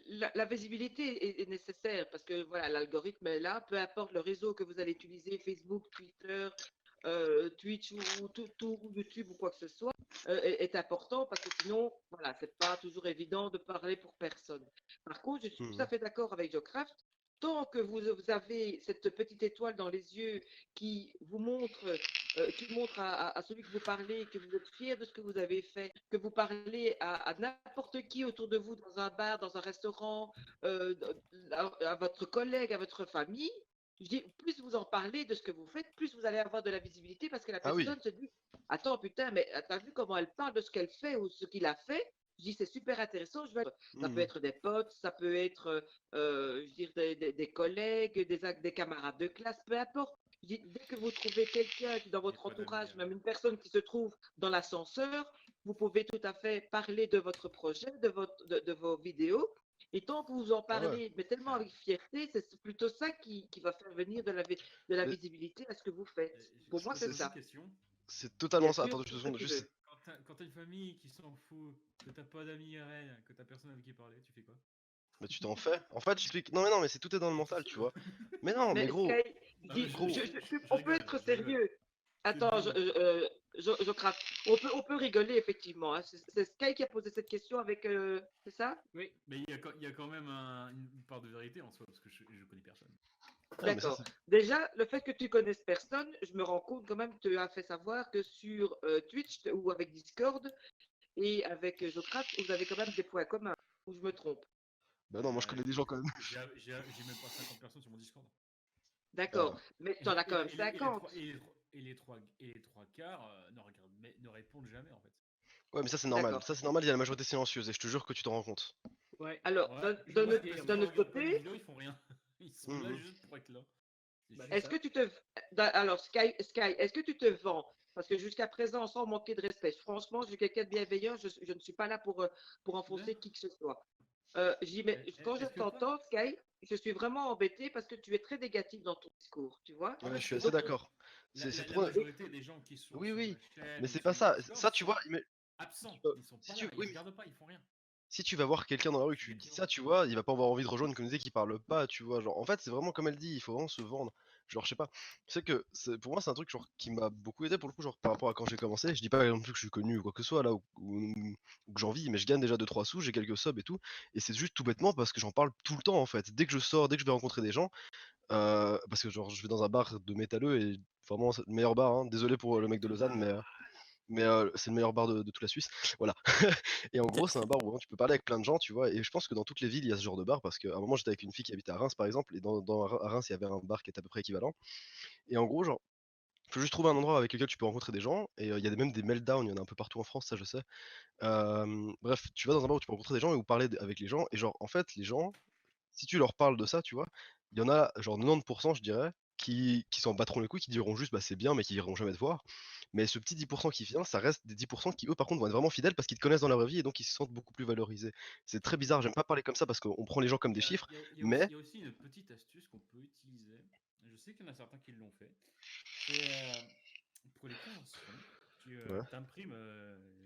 la visibilité est nécessaire parce que voilà, l'algorithme est là, peu importe le réseau que vous allez utiliser, Facebook, Twitter, Twitch ou YouTube ou quoi que ce soit, est important parce que sinon, voilà, c'est pas toujours évident de parler pour personne. Par contre, je suis tout à fait d'accord avec Jocraft. Tant que vous avez cette petite étoile dans les yeux qui vous montre tu montres à celui que vous parlez que vous êtes fier de ce que vous avez fait, que vous parlez à n'importe qui autour de vous, dans un bar, dans un restaurant, à votre collègue, à votre famille, je dis, plus vous en parlez de ce que vous faites, plus vous allez avoir de la visibilité parce que la Ah oui. personne se dit, attends, putain, mais t'as vu comment elle parle de ce qu'elle fait ou ce qu'il a fait? Je dis, c'est super intéressant. Ça peut Mhm. être des potes, ça peut être je veux dire, des collègues, des camarades de classe, peu importe. Je dis, dès que vous trouvez quelqu'un qui, dans Des votre potes amis, entourage, même une personne qui se trouve dans l'ascenseur, vous pouvez tout à fait parler de votre projet, de vos vidéos. Et tant que vous en Ah ouais. parlez, mais tellement avec fierté, c'est plutôt ça qui va faire venir de la Mais visibilité à ce que vous faites. Pour Je moi, peux c'est te poser une ça. question. c'est totalement Bien ça. sûr, Attends, tout deux ce que secondes, tu juste. veux. Quand t'as une famille qui s'en fout, que t'as pas d'amis IRL, que t'as personne avec qui parler, tu fais quoi? Mais tu t'en fais. En fait, j'explique. Non, mais non, mais c'est tout est dans le T'es tout mental, tu seul. vois. Mais non, mais Mais gros. Sky, Non, mais Gros. je on peut rigole, être je rigole. sérieux. C'est Attends, une blague. je craque. On peut rigoler, effectivement, hein. C'est Sky qui a posé cette question avec. C'est ça? Oui, mais il y a quand même une part de vérité en soi, parce que je connais personne. Ah, mais ça, D'accord. c'est. Déjà, le fait que tu connaisses personne, je me rends compte quand même, tu as fait savoir que sur Twitch ou avec Discord et avec Jocrat, vous avez quand même des points communs. Ou je me trompe? Bah non, moi je connais des gens quand même. J'ai même pas 50 personnes sur mon Discord. Ah. D'accord. Mais tu en as quand même 50. Et les trois quarts ne répondent jamais en fait. Ouais, mais ça c'est normal. D'accord. Ça c'est normal, il y a la majorité silencieuse et je te jure que tu t'en rends compte. Ouais. Alors, Ouais, je d'un vois, autre et d'un quand on autre regarde pas les côté, vidéos, ils font rien. Ils sont là Mhm. juste pour être là. C'est Bah, chiant. c'est est-ce ça. que tu te. Alors, Sky, est-ce que tu te vends? Parce que jusqu'à présent, sans manquer de respect, franchement, je suis quelqu'un de bienveillant, je ne suis pas là pour enfoncer qui que ce soit. Mais quand je Est-ce que toi? t'entends, Sky, je suis vraiment embêté parce que tu es très négatif dans ton discours, tu vois? En Ouais, fait, je suis c'est assez Donc, d'accord. la Trop. majorité des gens qui sont Oui, sur oui. ma chaîne Mais ou c'est sur pas mon ça. Discord Ça, tu vois, sont absents. Ils sont pas si là, tu. ils Oui, mais regardent pas, ils font rien. si tu vas voir quelqu'un dans la rue et que C'est tu des lui dis cons. ça, tu vois, il va pas avoir envie de rejoindre une communauté qui parle pas, tu vois. Genre, en fait, c'est vraiment comme elle dit, il faut vraiment se vendre. Genre, je sais pas. C'est que pour moi, c'est un truc genre, qui m'a beaucoup aidé pour le coup, genre par rapport à quand j'ai commencé. Je dis pas non plus que je suis connu ou quoi que ce soit là, ou que j'en vis, mais je gagne déjà 2-3 sous, j'ai quelques subs et tout. Et c'est juste tout bêtement parce que j'en parle tout le temps en fait. Dès que je sors, dès que je vais rencontrer des gens, parce que genre, je vais dans un bar de métalleux et vraiment, c'est le meilleur bar, hein. Désolé pour le mec de Lausanne, mais c'est le meilleur bar de toute la Suisse. Voilà. Et en gros, c'est un bar où tu peux parler avec plein de gens, tu vois. Et je pense que dans toutes les villes, il y a ce genre de bar parce qu'à un moment, j'étais avec une fille qui habitait à Reims, par exemple, et à Reims, il y avait un bar qui était à peu près équivalent. Et en gros, genre, faut juste trouver un endroit avec lequel tu peux rencontrer des gens. Et il y a même des meltdowns, il y en a un peu partout en France, ça je sais. Bref, tu vas dans un bar où tu peux rencontrer des gens et où parler avec les gens. Et genre, en fait, les gens, si tu leur parles de ça, tu vois, il y en a genre 90%, je dirais, qui s'en battront les couilles, qui diront juste bah c'est bien, mais qui iront jamais te voir. Mais ce petit 10% qui vient, ça reste des 10% qui eux par contre vont être vraiment fidèles parce qu'ils te connaissent dans la vraie vie et donc ils se sentent beaucoup plus valorisés. C'est très bizarre, j'aime pas parler comme ça parce qu'on prend les gens comme des chiffres, mais Il y a aussi une petite astuce qu'on peut utiliser. Je sais qu'il y en a certains qui l'ont fait. C'est pour les conventions. Tu ouais. t'imprimes.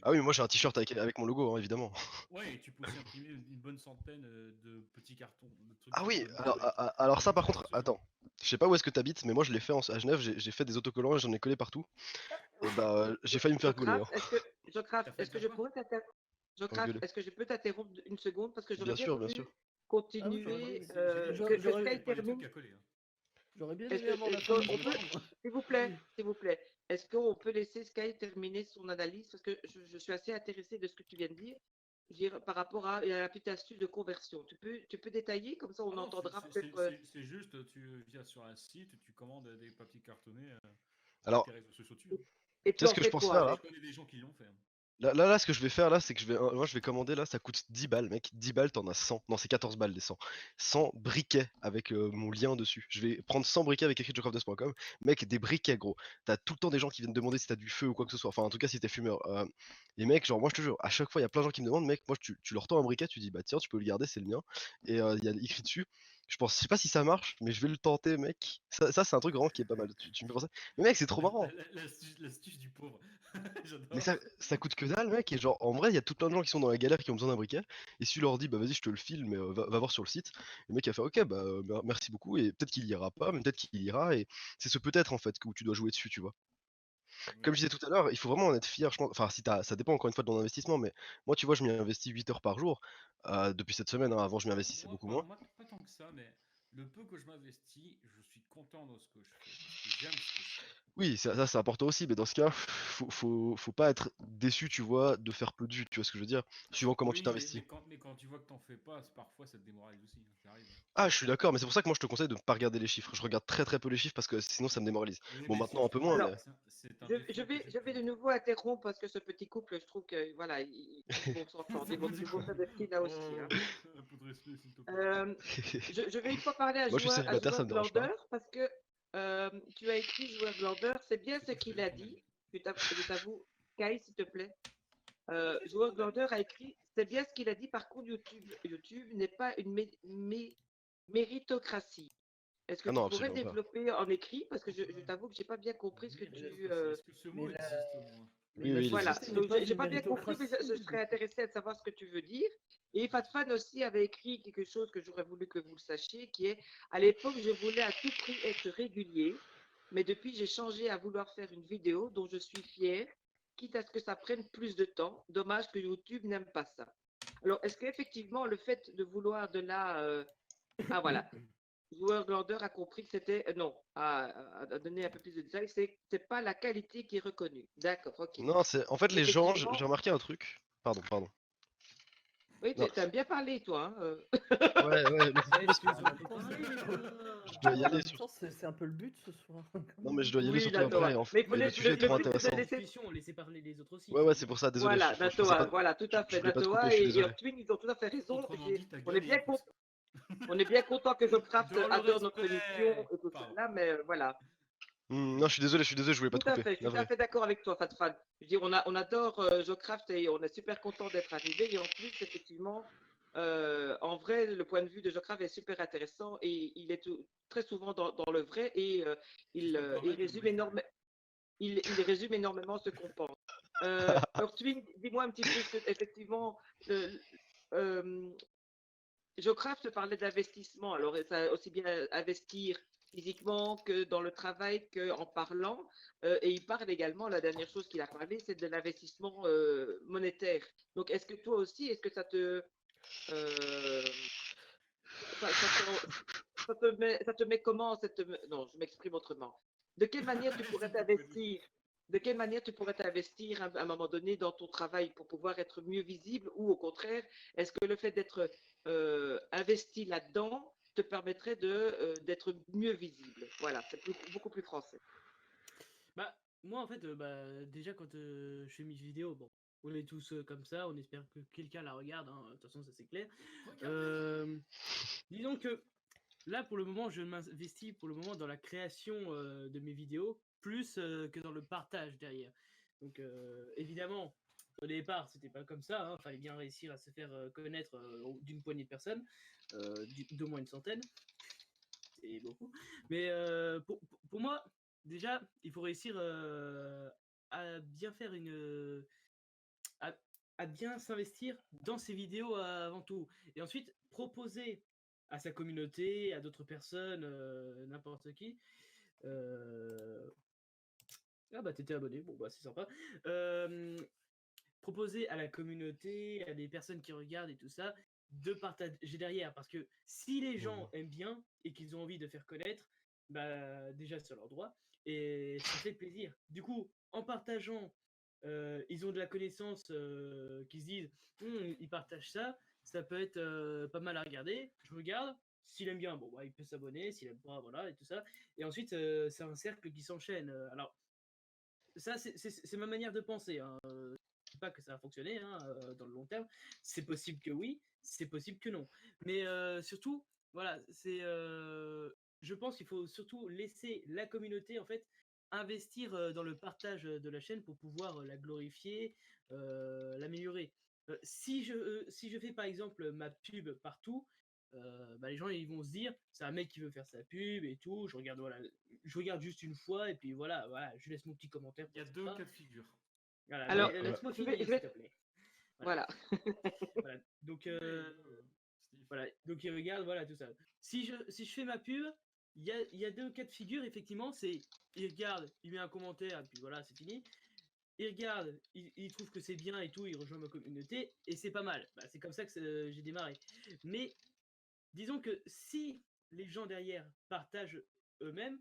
Ah oui, mais moi j'ai un t-shirt avec mon logo, hein, évidemment. Ouais, et tu peux aussi imprimer une bonne centaine de petits cartons, de trucs Ah que tu oui, peux mettre alors ça avec par ta contre, voiture. attends, je sais pas où est-ce que t'habites, mais moi je l'ai fait à Genève, j'ai fait des autocollants et j'en ai collé partout. Et bah j'ai failli me faire gauler, Jocrat, hein. T'as failli est-ce que faire je quoi? pourrais t'interrompre? Jocrat, Engueuler. est-ce que je peux t'interrompre une seconde parce que j'aurais Bien bien sûr, bien sûr. voulu Ah oui, oui, continuer, oui. J'ai dit que j'ai Sky parlé de trucs termine. à coller. Hein. J'aurais bien Est-ce aimé avoir la est-ce fin de qu'on peut, l'histoire. s'il vous plaît, est-ce qu'on peut laisser Sky terminer son analyse parce que je suis assez intéressée de ce que tu viens de dire, je veux dire, par rapport à la petite astuce de conversion. Tu peux détailler comme ça on Ah non, entendra peut-être. c'est juste, tu viens sur un site, tu commandes des papiers cartonnés avec Alors, tes réseaux sociaux dessus. Hein. Et tu sais tu ce en que je fais pense quoi faire là? Je connais des gens qui l'ont fait. Hein. Là, ce que je vais faire là, c'est que moi je vais commander là, ça coûte 10 balles, mec. 10 balles, t'en as 100. Non, c'est 14 balles les 100. 100 briquets avec mon lien dessus. Je vais prendre 100 briquets avec écrit jocrafters.com. Mec, des briquets, gros. T'as tout le temps des gens qui viennent demander si t'as du feu ou quoi que ce soit. Enfin, en tout cas, si t'es fumeur. Et mec, genre, moi je te jure, à chaque fois, il y a plein de gens qui me demandent, mec, moi tu leur tends un briquet, tu dis, bah tiens, tu peux le garder, c'est le mien. Et il y a écrit dessus. Je sais pas si ça marche, mais je vais le tenter, mec. Ça c'est un truc vraiment qui est pas mal. Tu me fais penser. Mais mec, c'est trop marrant. L'astuce du pauvre. Mais J'adore. ça coûte que dalle, mec. Et genre, en vrai, il y a tout plein de gens qui sont dans la galère qui ont besoin d'un briquet. Et si tu leur dis, bah vas-y, je te le file, mais va voir sur le site. Le mec a fait, ok, bah merci beaucoup. Et peut-être qu'il ira pas, mais peut-être qu'il ira. Et c'est ce peut-être en fait où tu dois jouer dessus, tu vois. Comme je Ouais. disais tout à l'heure, il faut vraiment en être fier. Je pense. Enfin, si ça dépend encore une fois de ton investissement, mais moi, tu vois, je m'y investis 8 heures par jour depuis cette semaine. Hein. Avant, je m'y investissais beaucoup moins. Moi, pas tant que ça, mais le peu que je m'investis, je suis content dans ce que je fais, parce que j'aime ce que je fais. Oui, ça c'est important aussi, mais dans ce cas, faut pas être déçu, tu vois, de faire peu de vues, tu vois ce que je veux dire? Suivant comment tu Oui, t'investis. mais quand tu vois que t'en fais pas, parfois ça te démoralise aussi, hein, ça arrive. Ah, je suis d'accord, mais c'est pour ça que moi je te conseille de ne pas regarder les chiffres. Je regarde très très peu les chiffres parce que sinon ça me démoralise. Oui, Bon, mais maintenant un peu moins, Alors, mais. c'est un je, défaut je que vais, j'ai je vais pu. de nouveau interrompre parce que ce petit couple, je trouve que voilà, ils vont s'entendre. Ils vont faire des petits là aussi. Hein. Un peu de respect, s'il te plaît. Je vais une fois parler Moi je suis à célibataire, ça joueur me dérange pas. glandeur parce que tu as écrit joueur glandeur. C'est bien ce qu'il a dit. Je t'avoue, Kai, s'il te plaît. Joueur glandeur a écrit, c'est bien ce qu'il a dit. Par contre, YouTube n'est pas une méritocratie. Est-ce que Ah tu non, pourrais absolument pas. développer en écrit? Parce que je t'avoue que j'ai pas bien compris ce que tu. Est-ce que ce mot Mais la, existe au moins? Oui, la oui, il Voilà, existe. société n'est donc pas j'ai une pas bien compris, mais je méritocratie. serais intéressée de savoir ce que tu veux dire. Et Fatfan aussi avait écrit quelque chose que j'aurais voulu que vous le sachiez, qui est à l'époque, je voulais à tout prix être régulier, mais depuis, j'ai changé à vouloir faire une vidéo dont je suis fière, quitte à ce que ça prenne plus de temps. Dommage que YouTube n'aime pas ça. Alors, est-ce qu'effectivement, le fait de vouloir de la. Ah, voilà. Joueur glandeur a compris que c'était. Non, à donner un peu plus de détails, c'est pas la qualité qui est reconnue. D'accord, ok. Non, c'est. En fait, les gens, j'ai Effectivement, remarqué un truc. Pardon. oui, Non. tu aimes bien parler, toi. Hein, Ouais, mais c'est parce que En même temps, je dois y en aller même temps, c'est un peu le but ce soir. Quand Non, même. mais je dois y aller Oui, surtout après. Natoa. Mais Et le sujet est le trop but, c'est de intéressant. laisser. Laissez parler les autres aussi. Ouais, c'est pour ça, désolé. Voilà, Je pensais Natoa, pas. voilà, tout à Je fait. voulais pas te couper, je Natoa suis et désolé. Earthwing, ils ont tout à fait raison. Autrement dit, ta On gueule est et bien à pouce. on est bien content que Jocraft Dans le adore notre émission respect. et tout Pardon. ça, mais voilà. Non, je suis désolé, je voulais pas Tout te à couper. fait, je suis tout à Navré. fait d'accord avec toi, Fatfan. Je veux dire, on adore Jocraft et on est super content d'être arrivé. Et en plus, effectivement, en vrai, le point de vue de Jocraft est super intéressant et il est très souvent dans le vrai et Si je peux me il permettre, résume oui. il résume énormément ce qu'on pense. Earthwing, dis-moi un petit peu, effectivement, euh, Jocraft parlait d'investissement. Alors, ça aussi bien investir physiquement que dans le travail qu'en parlant. Et il parle également, la dernière chose qu'il a parlé, c'est de l'investissement monétaire. Donc, est-ce que toi aussi, est-ce que ça te, euh, ça te met comment cette... Non, je m'exprime autrement. De quelle manière tu pourrais S'il te plaît. t'investir? De quelle manière tu pourrais t'investir à un moment donné dans ton travail pour pouvoir être mieux visible ou au contraire, est-ce que le fait d'être investi là-dedans te permettrait d'être mieux visible? Voilà, c'est beaucoup plus français. Bah, moi, en fait, déjà, quand je fais mes vidéos, bon, on est tous comme ça, on espère que quelqu'un la regarde, hein, de toute façon, ça c'est clair. Disons que là, pour le moment, je m'investis pour le moment dans la création de mes vidéos, plus que dans le partage derrière. Donc, évidemment, au départ, c'était pas comme ça, il fallait bien réussir à se faire connaître d'une poignée de personnes, d'au moins une centaine. C'est beaucoup. Mais pour moi, déjà, il faut réussir à bien faire à bien s'investir dans ses vidéos avant tout. Et ensuite, proposer à sa communauté, à d'autres personnes, n'importe qui. Ah bah t'étais abonné, bon bah c'est sympa. Proposer à la communauté, à des personnes qui regardent et tout ça, de partager derrière. Parce que si les gens aiment bien et qu'ils ont envie de faire connaître, bah déjà c'est leur droit et ça fait plaisir. Du coup, en partageant, ils ont de la connaissance qui se disent ils partagent ça, ça peut être pas mal à regarder. Je regarde. S'il aime bien, bon, bah, il peut s'abonner. S'il aime pas, voilà, et tout ça. Et ensuite, c'est un cercle qui s'enchaîne. Alors, ça, c'est ma manière de penser. Hein. Je dis pas que ça va fonctionner hein, dans le long terme. C'est possible que oui, c'est possible que non. Mais surtout, voilà, je pense qu'il faut surtout laisser la communauté en fait investir dans le partage de la chaîne pour pouvoir la glorifier, l'améliorer. Si je fais par exemple ma pub partout, bah, les gens ils vont se dire c'est un mec qui veut faire sa pub et tout. Je regarde juste une fois et puis voilà, je laisse mon petit commentaire. Il y a deux cas de figure. Voilà, Alors, laisse-moi je finir, vais- s'il te plaît. Voilà. Voilà. Donc il regarde, voilà, tout ça. Si je fais ma pub, il y a deux cas de figure, effectivement, c'est il regarde, il met un commentaire, et puis voilà, c'est fini. Il regarde, il trouve que c'est bien et tout, il rejoint ma communauté, et c'est pas mal. Bah, c'est comme ça que j'ai démarré. Mais disons que si les gens derrière partagent eux-mêmes,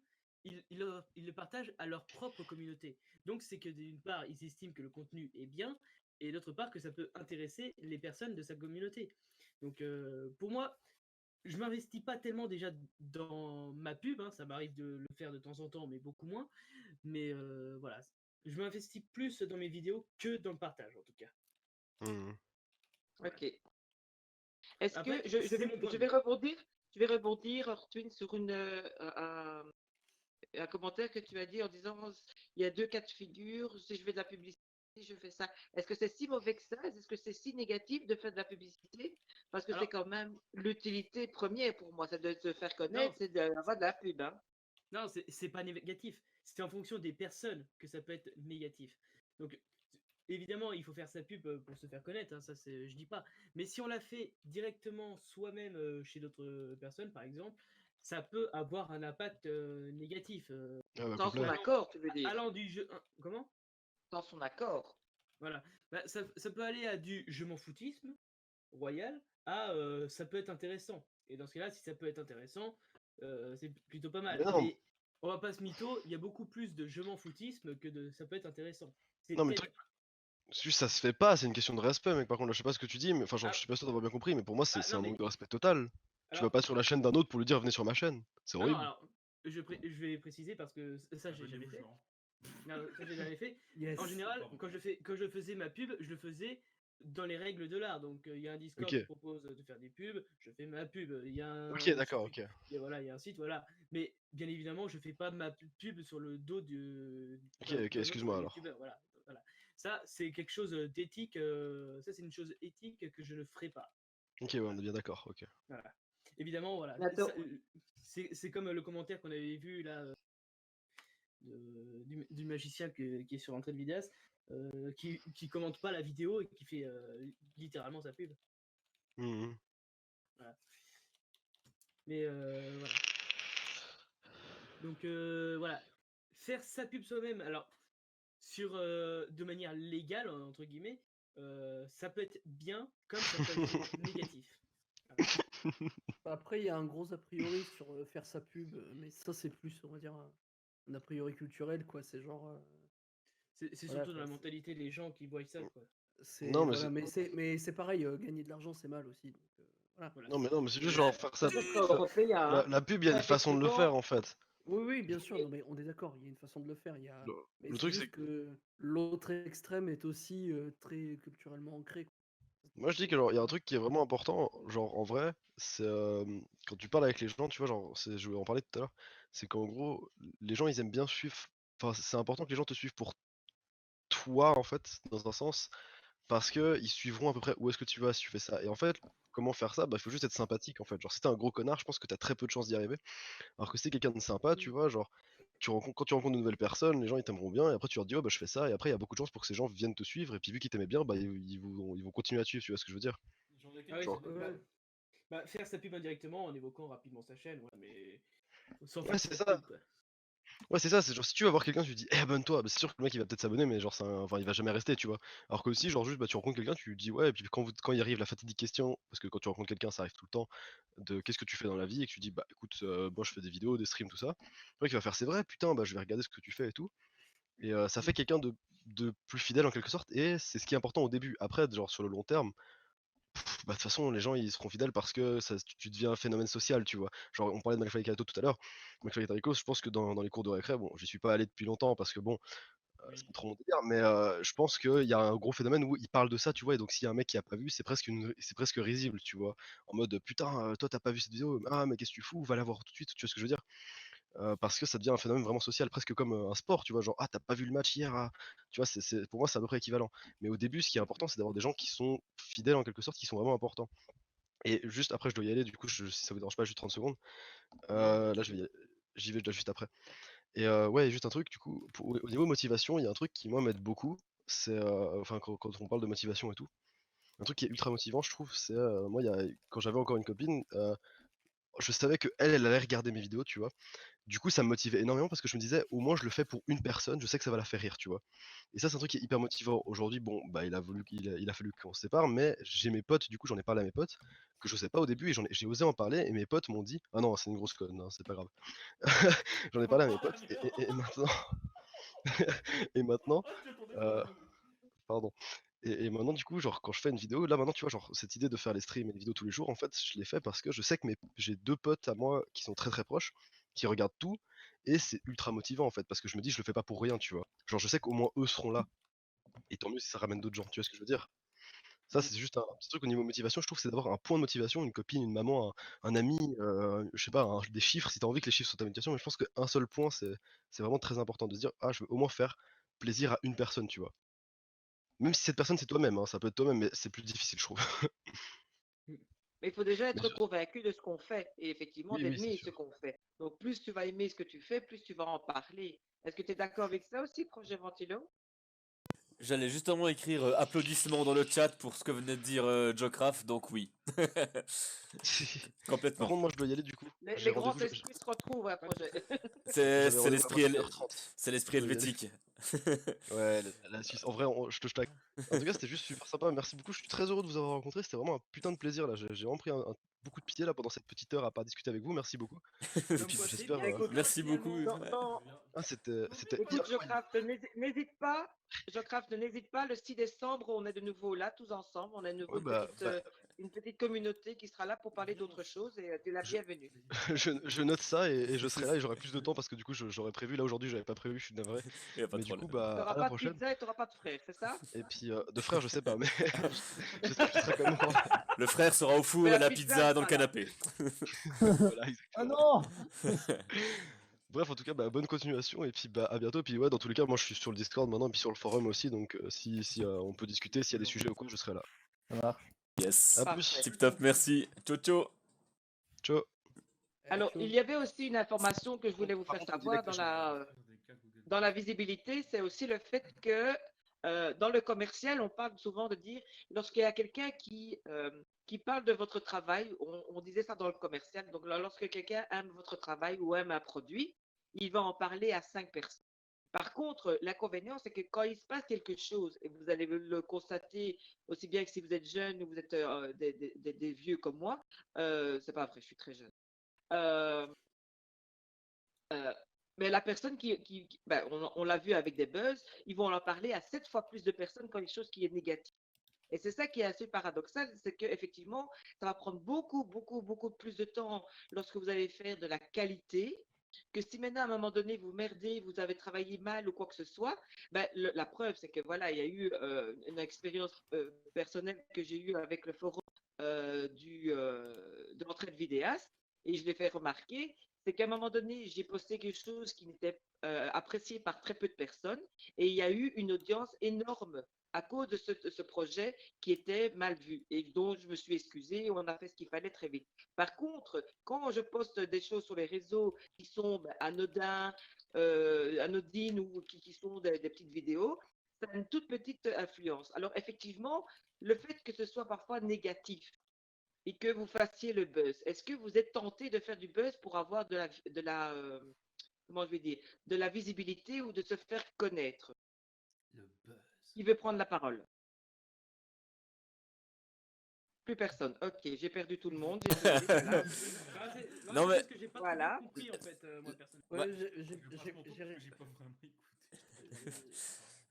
ils le partagent à leur propre communauté. Donc c'est que d'une part, ils estiment que le contenu est bien, et d'autre part que ça peut intéresser les personnes de sa communauté. Donc pour moi, je m'investis pas tellement déjà dans ma pub, hein, ça m'arrive de le faire de temps en temps, mais beaucoup moins. Mais voilà, je m'investis plus dans mes vidéos que dans le partage en tout cas. Mmh. Ok. Est-ce Après, que c'est mon point je de vais vue. rebondir, Ortwin, sur un commentaire que tu as dit en disant il y a deux cas de figure, si je fais de la publicité, je fais ça. Est-ce que c'est si mauvais que ça? Est-ce que c'est si négatif de faire de la publicité? Parce que c'est Alors, quand même l'utilité première pour moi, c'est de se faire non, connaître, c'est d'avoir de la pub. Hein. non, c'est pas négatif. C'est en fonction des personnes que ça peut être négatif. Donc, évidemment, il faut faire sa pub pour se faire connaître, hein, ça je dis pas. Mais si on la fait directement soi-même chez d'autres personnes, par exemple, ça peut avoir un impact négatif. Ah bah Sans son complet. accord, tu veux dire. Allant du jeu. Comment? Sans son accord. Voilà. Bah, ça peut aller à du je m'en foutisme royal à ça peut être intéressant. Et dans ce cas-là, si ça peut être intéressant, c'est plutôt pas Mais mal. non, Mais on va pas se mytho, il y a beaucoup plus de je m'en foutisme que de ça peut être intéressant. C'est non, mais le peut-être. truc, c'est juste ça se fait pas, c'est une question de respect, mec. Par contre, là, je sais pas ce que tu dis, mais enfin, genre, Ah, je suis pas sûr d'avoir bien compris, mais pour moi, c'est non, un mais. manque de respect total. Tu vas Alors, pas sur la chaîne d'un autre pour lui dire venez sur ma chaîne. C'est ah non, horrible. alors, je vais préciser parce que ça, j'ai jamais Abonnez-vous, fait. Jean. Non, ça, j'ai jamais fait. Yes. En général, Pardon. quand je faisais ma pub, je le faisais dans les règles de l'art. Donc, il y a un Discord Ok, qui propose de faire des pubs, je fais ma pub. Il y a ok, un site, d'accord, ok. voilà, il y a un site, voilà. Mais bien évidemment, je fais pas ma pub sur le dos Ok, ok, d'un autre excuse-moi alors. youtubeur. Voilà, voilà. Ça, c'est quelque chose d'éthique. Ça, c'est une chose éthique que je ne ferai pas. Ok, ouais, on est bien d'accord, ok. Voilà. Évidemment, voilà. Attends. C'est comme le commentaire qu'on avait vu là du magicien qui est sur Entrée de Vidéas, qui commente pas la vidéo et qui fait littéralement sa pub. Mhm. Voilà. Mais voilà. Donc voilà. Faire sa pub soi-même, alors de manière légale, entre guillemets, ça peut être bien comme ça peut être négatif. Voilà. Après, il y a un gros a priori sur faire sa pub, mais ça, c'est plus, on va dire, un a priori culturel, quoi. C'est genre. C'est Voilà, surtout dans quoi. la mentalité des gens qui voient ça, quoi. Non, mais Voilà, mais c'est pareil, gagner de l'argent, c'est mal aussi. Donc, voilà. Voilà, non, mais c'est juste mais genre faire ça. Ça, c'est européen. Hein. La pub, il y a une façon de le faire en fait. Oui, oui, bien sûr, non, mais on est d'accord, il y a une façon de le faire. Le, Mais le c'est truc, c'est juste que l'autre extrême est aussi très culturellement ancré, quoi. moi je dis que genre, il y a un truc qui est vraiment important, genre en vrai, c'est quand tu parles avec les gens, tu vois, genre, je voulais en parler tout à l'heure, c'est qu'en gros, les gens ils aiment bien suivre, enfin c'est important que les gens te suivent pour toi en fait, dans un sens, parce que ils suivront à peu près où est-ce que tu vas si tu fais ça. Et en fait, comment faire ça? Bah il faut juste être sympathique en fait. Genre si t'es un gros connard, je pense que t'as très peu de chances d'y arriver. Alors que si t'es quelqu'un de sympa, tu vois, genre, quand tu rencontres de nouvelles personnes, les gens ils t'aimeront bien, et après tu leur dis, oh bah je fais ça, et après il y a beaucoup de chances pour que ces gens viennent te suivre, et puis vu qu'ils t'aimaient bien, bah ils vont continuer à te suivre, tu vois ce que je veux dire? J'en ai Ah oui, Genre, faire sa pub indirectement en évoquant rapidement sa chaîne, voilà, mais sans ouais, faire c'est sa ça. pub, quoi. Ouais, c'est ça, c'est genre si tu vas voir quelqu'un, tu lui dis, eh abonne-toi, bah, c'est sûr que le mec il va peut-être s'abonner, mais genre, enfin, il va jamais rester, tu vois. Alors que si, genre, juste, bah, tu rencontres quelqu'un, tu lui dis, ouais, et puis quand il arrive la fatidique question, parce que quand tu rencontres quelqu'un, ça arrive tout le temps, de qu'est-ce que tu fais dans la vie, et que tu dis, bah écoute, moi je fais des vidéos, des streams, tout ça. Le mec il va faire, c'est vrai, putain, bah je vais regarder ce que tu fais et tout. Et ça fait quelqu'un de plus fidèle en quelque sorte, et c'est ce qui est important au début. Après, genre, sur le long terme, bah, de toute façon, les gens ils seront fidèles parce que tu deviens un phénomène social, tu vois. Genre, on parlait de McFly et Carlito tout à l'heure. McFly et Carlito, je pense que dans les cours de récré, bon, j'y suis pas allé depuis longtemps parce que bon, c'est Oui. pas trop mon délire, mais je pense qu'il y a un gros phénomène où ils parlent de ça, tu vois. Et donc, s'il y a un mec qui a pas vu, c'est presque risible, tu vois. En mode, putain, toi t'as pas vu cette vidéo, ah, mais qu'est-ce que tu fous, va la voir tout de suite, tu vois ce que je veux dire. Parce que ça devient un phénomène vraiment social, presque comme un sport, tu vois. Genre, ah, t'as pas vu le match hier, ah. Tu vois, pour moi, c'est à peu près équivalent. Mais au début, ce qui est important, c'est d'avoir des gens qui sont fidèles en quelque sorte, qui sont vraiment importants. Et juste après, je dois y aller, du coup, si ça vous dérange pas, juste 30 secondes. Non, Là, continue. j'y vais là, juste après. Et ouais, juste un truc, du coup, au niveau motivation, il y a un truc qui, moi, m'aide beaucoup. C'est, enfin, quand on parle de motivation et tout, un truc qui est ultra motivant, je trouve, c'est, moi, quand j'avais encore une copine, je savais qu'elle, elle allait regarder mes vidéos, tu vois. Du coup, ça me motivait énormément parce que je me disais, au moins, je le fais pour une personne, je sais que ça va la faire rire, tu vois. Et ça, c'est un truc qui est hyper motivant. Aujourd'hui, bon, bah, il a fallu qu'on se sépare, mais j'ai mes potes, du coup, j'en ai parlé à mes potes, que je sais pas au début, et j'ai osé en parler, et mes potes m'ont dit, ah non, c'est une grosse conne, hein, c'est pas grave. J'en ai parlé à mes potes, et maintenant, et maintenant, euh, pardon. Et maintenant, du coup, genre, quand je fais une vidéo, là, maintenant, tu vois, genre, cette idée de faire les streams et les vidéos tous les jours, en fait, je l'ai fait parce que je sais que j'ai 2 potes à moi qui sont très très proches, qui regardent tout, et c'est ultra motivant, en fait, parce que je me dis, je le fais pas pour rien, tu vois. Genre, je sais qu'au moins eux seront là, et tant mieux si ça ramène d'autres gens, tu vois ce que je veux dire? Ça, c'est juste un petit truc au niveau motivation, je trouve, c'est d'avoir un point de motivation, une copine, une maman, un ami, je sais pas, des chiffres, si t'as envie que les chiffres soient ta motivation, mais je pense qu'un seul point, c'est vraiment très important de se dire, ah, je veux au moins faire plaisir à une personne, tu vois. Même si cette personne, c'est toi-même, hein, ça peut être toi-même, mais c'est plus difficile, je trouve. Mais il faut déjà Mais être convaincu de ce qu'on fait et effectivement oui, oui, c'est d'aimer ce sûr. qu'on fait. Donc, plus tu vas aimer ce que tu fais, plus tu vas en parler. Est-ce que tu es d'accord avec ça aussi, Projet Ventilo? J'allais justement écrire applaudissements dans le chat pour ce que venait de dire Jocraft, donc oui. Par Complètement. contre, moi, je dois y aller, du coup. Les, J'ai les grands rendez-vous, esprits se retrouvent, hein, Projet. C'est j'avais c'est rendez-vous à l'esprit 21h30. c'est Je l'esprit dois y aller. helvétique. Ouais, la Suisse. En vrai, je te tacle. En tout cas, c'était juste super sympa. Merci beaucoup. Je suis très heureux de vous avoir rencontré. C'était vraiment un putain de plaisir là. J'ai vraiment pris beaucoup de pitié là pendant cette petite heure à pas discuter avec vous. Merci beaucoup. Et puis j'espère. Écoute, Merci beaucoup. Ah, c'était écoute, hyper cool. Jocraft, n'hésite pas. Le 6 décembre, on est de nouveau là, tous ensemble. On a de nouveau Ouais, une petite communauté qui sera là pour parler d'autre chose et tu es la je, bienvenue. je note ça et je serai là et j'aurai plus de temps parce que du coup, j'aurais prévu. Là aujourd'hui, j'avais pas prévu. Je suis navré. Y a pas de Mais du problème. coup, Tu à n'auras la pas de prochaine. pizza et tu n'auras pas de frère, c'est ça? Et puis de frère, je sais pas, mais j'espère que tu seras quand même encore là. Le frère sera au four Mais et la la pizza pizza dans le sera là. canapé. Voilà, Ah exactement. non! Bref, en tout cas, bah, bonne continuation et puis bah, à bientôt. Puis ouais, dans tous les cas, moi je suis sur le Discord maintenant, puis sur le forum aussi, donc si on peut discuter, s'il y a des sujets ou quoi, je serai là. Ça marche. Yes. À Parfait. plus. Tip top, merci. Ciao ciao. Ciao. Alors, il y avait aussi une information que je voulais vous Par faire contre, en savoir direct, dans la visibilité, c'est aussi le fait que dans le commercial, on parle souvent de dire, lorsqu'il y a quelqu'un qui parle de votre travail, on disait ça dans le commercial, donc lorsque quelqu'un aime votre travail ou aime un produit, il va en parler à 5 personnes. Par contre, l'inconvénient, c'est que quand il se passe quelque chose, et vous allez le constater aussi bien que si vous êtes jeune ou vous êtes des vieux comme moi, c'est pas vrai, je suis très jeune. Euh, euh, mais la personne ben, on l'a vu avec des buzz, ils vont en parler à 7 fois plus de personnes quand quelque chose qui est négatif. Et c'est ça qui est assez paradoxal, c'est qu'effectivement, ça va prendre beaucoup, beaucoup, beaucoup plus de temps lorsque vous allez faire de la qualité, que si maintenant, à un moment donné, vous merdez, vous avez travaillé mal ou quoi que ce soit, ben, la preuve, c'est que voilà, il y a eu une expérience personnelle que j'ai eue avec le forum de l'entraide vidéaste, et je l'ai fait remarquer, c'est qu'à un moment donné, j'ai posté quelque chose qui n'était apprécié par très peu de personnes, et il y a eu une audience énorme à cause de ce projet qui était mal vu et dont je me suis excusée. On a fait ce qu'il fallait très vite. Par contre, quand je poste des choses sur les réseaux qui sont anodines ou qui sont des petites vidéos, ça a une toute petite influence. Alors effectivement, le fait que ce soit parfois négatif et que vous fassiez le buzz, est-ce que vous êtes tenté de faire du buzz pour avoir comment je vais dire, de la visibilité ou de se faire connaître? Le buzz. Qui veut prendre la parole? Plus personne. Ok, j'ai perdu tout le monde. Désolé, voilà. Non, mais- Parce que j'ai pas Voilà. trop compris en fait, moi personne. Ouais. Ouais, J'ai pas vraiment écouté.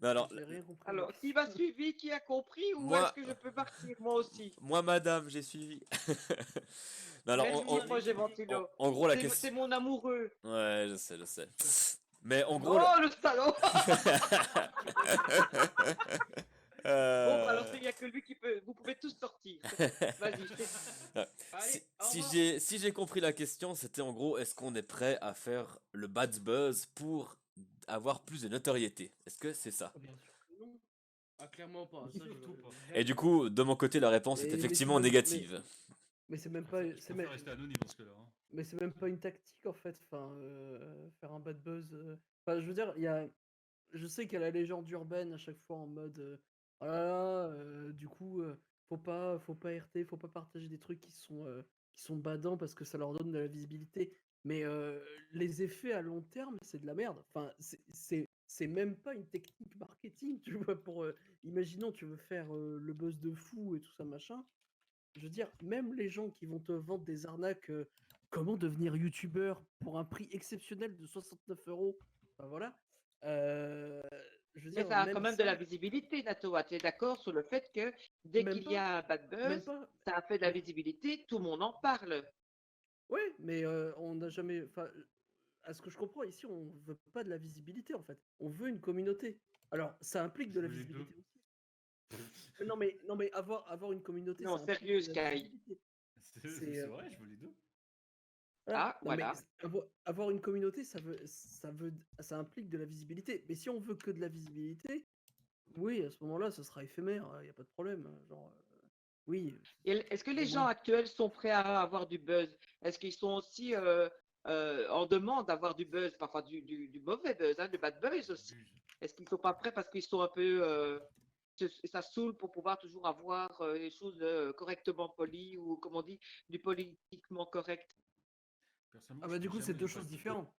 Non, alors, j'ai rien compris. Alors, qui m'a suivi, qui a compris, ou Moi- est-ce que je peux partir moi aussi? moi, madame, j'ai suivi. Non, alors, Merci, Projet Ventilo. en gros, la C'est question. mon amoureux. Ouais, je sais, je sais. Mais en gros. Oh, le salaud! Euh, Bon, alors, il n'y a que lui qui peut. Vous pouvez tous sortir. Vas-y, je t'ai- Si j'ai compris la question, c'était en gros, est-ce qu'on est prêt à faire le bad buzz pour avoir plus de notoriété? Est-ce que c'est ça? Bien sûr que non. Ah, clairement pas. Ça, surtout pas. Et du coup, de mon côté, la réponse est Mais effectivement c'est même- négative. Mais c'est même pas, Je préfère rester anonyme dans ce cas-là. Hein. mais c'est même pas une tactique en fait. Enfin, faire un bad buzz. Enfin, je veux dire, je sais qu'il y a la légende urbaine à chaque fois en mode, oh là là, du coup, faut pas RT, faut pas partager des trucs qui sont qui sont badants parce que ça leur donne de la visibilité. Mais les effets à long terme, c'est de la merde. Enfin, c'est même pas une technique marketing, tu vois. Imaginons, tu veux faire le buzz de fou et tout ça, machin. Je veux dire, même les gens qui vont te vendre des arnaques, comment devenir youtubeur pour un prix exceptionnel de 69 €, enfin voilà. euh, je veux Mais dire, ça a quand même même de la ça, visibilité, Natoa. Tu es d'accord sur le fait que dès même qu'il y pas, a un bad même buzz, pas. ça a fait de la Mais visibilité, tout le monde en parle. ouais, mais on n'a jamais. Enfin, à ce que je comprends ici, on veut pas de la visibilité en fait. On veut une communauté. Alors, ça implique Je de la veux les deux. visibilité aussi. Non, mais avoir une communauté, Non, ça implique sérieux, de la Sky. visibilité. C'est C'est vrai, je veux les deux. voilà. Ah, Non, mais voilà. avoir une communauté, ça implique de la visibilité. Mais si on veut que de la visibilité, oui, à ce moment-là, ce sera éphémère. Il n'y a pas de problème. Genre, oui, Et est-ce que les au gens moins. actuels sont prêts à avoir du buzz? Est-ce qu'ils sont aussi en demande d'avoir du buzz, parfois du mauvais buzz, hein, du bad buzz aussi? J'abuse. Est-ce qu'ils ne sont pas prêts parce qu'ils sont un peu... ça saoule pour pouvoir toujours avoir les choses correctement polies ou, comme on dit, du politiquement correct? Personnellement, Ah je bah du serais coup, c'est jamais deux de choses bad buzz. différentes.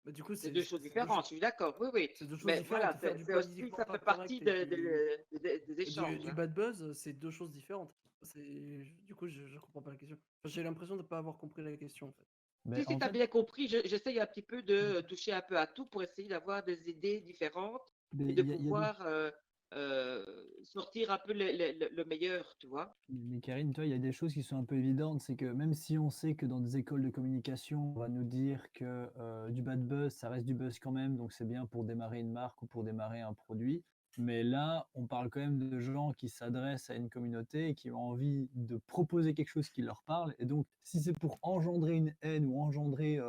Bah du coup, C'est deux choses différentes, je suis d'accord, oui, oui. c'est deux choses Mais différentes. voilà, Faire du c'est aussi, politiquement ça pas fait partie correct et des échanges, du hein. bad buzz, c'est deux choses différentes. Du coup, je comprends pas la question. Enfin, j'ai l'impression de ne pas avoir compris la question en fait. Mais Si en tu as fait, bien compris, j'essaye un petit peu de toucher un peu à tout pour essayer d'avoir des idées différentes mais et de il y a des pouvoir sortir un peu le meilleur, tu vois. Mais Karine, toi, il y a des choses qui sont un peu évidentes. C'est que même si on sait que dans des écoles de communication, on va nous dire que du bad buzz, ça reste du buzz quand même, donc c'est bien pour démarrer une marque ou pour démarrer un produit. Mais là, on parle quand même de gens qui s'adressent à une communauté et qui ont envie de proposer quelque chose qui leur parle. Et donc, si c'est pour engendrer une haine ou engendrer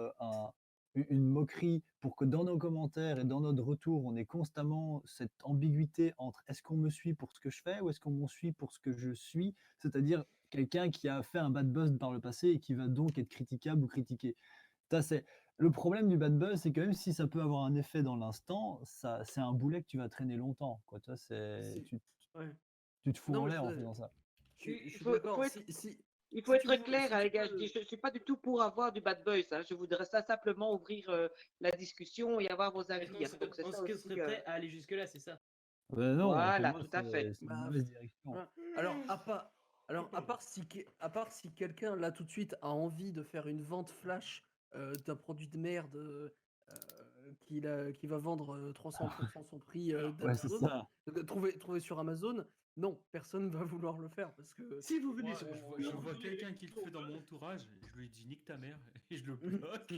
une moquerie, pour que dans nos commentaires et dans notre retour, on ait constamment cette ambiguïté entre est-ce qu'on me suit pour ce que je fais ou est-ce qu'on me suit pour ce que je suis, c'est-à-dire quelqu'un qui a fait un bad buzz par le passé et qui va donc être critiquable ou critiqué. Ça, c'est le problème du bad buzz, c'est que même si ça peut avoir un effet dans l'instant, ça, c'est un boulet que tu vas traîner longtemps, quoi. Toi, C'est- Ouais. tu te fous Non, en mais l'air en faisant ça. je Il suis faut, d'accord. il faut Si tu être veux, clair, si hein, tu les gars. Je veux, ne suis pas du tout pour avoir du bad buzz, hein. Je voudrais ça simplement ouvrir la discussion et avoir vos avis, hein. Donc, c'est ça Est-ce que aussi. serait prêt à aller jusque-là, c'est ça? Non, pour Voilà, moi, tout à fait. c'est une bah, mauvaise direction. voilà. À part si quelqu'un là tout de suite a envie de faire une vente flash d'un produit de merde qui va vendre 300% son prix Ouais, c'est d'Amazon, ça. trouver sur Amazon, non, personne ne va vouloir le faire parce que Si vous venez Moi, sur mon je vois quelqu'un qui le fait dans mon entourage, je lui dis nique ta mère et je le bloque.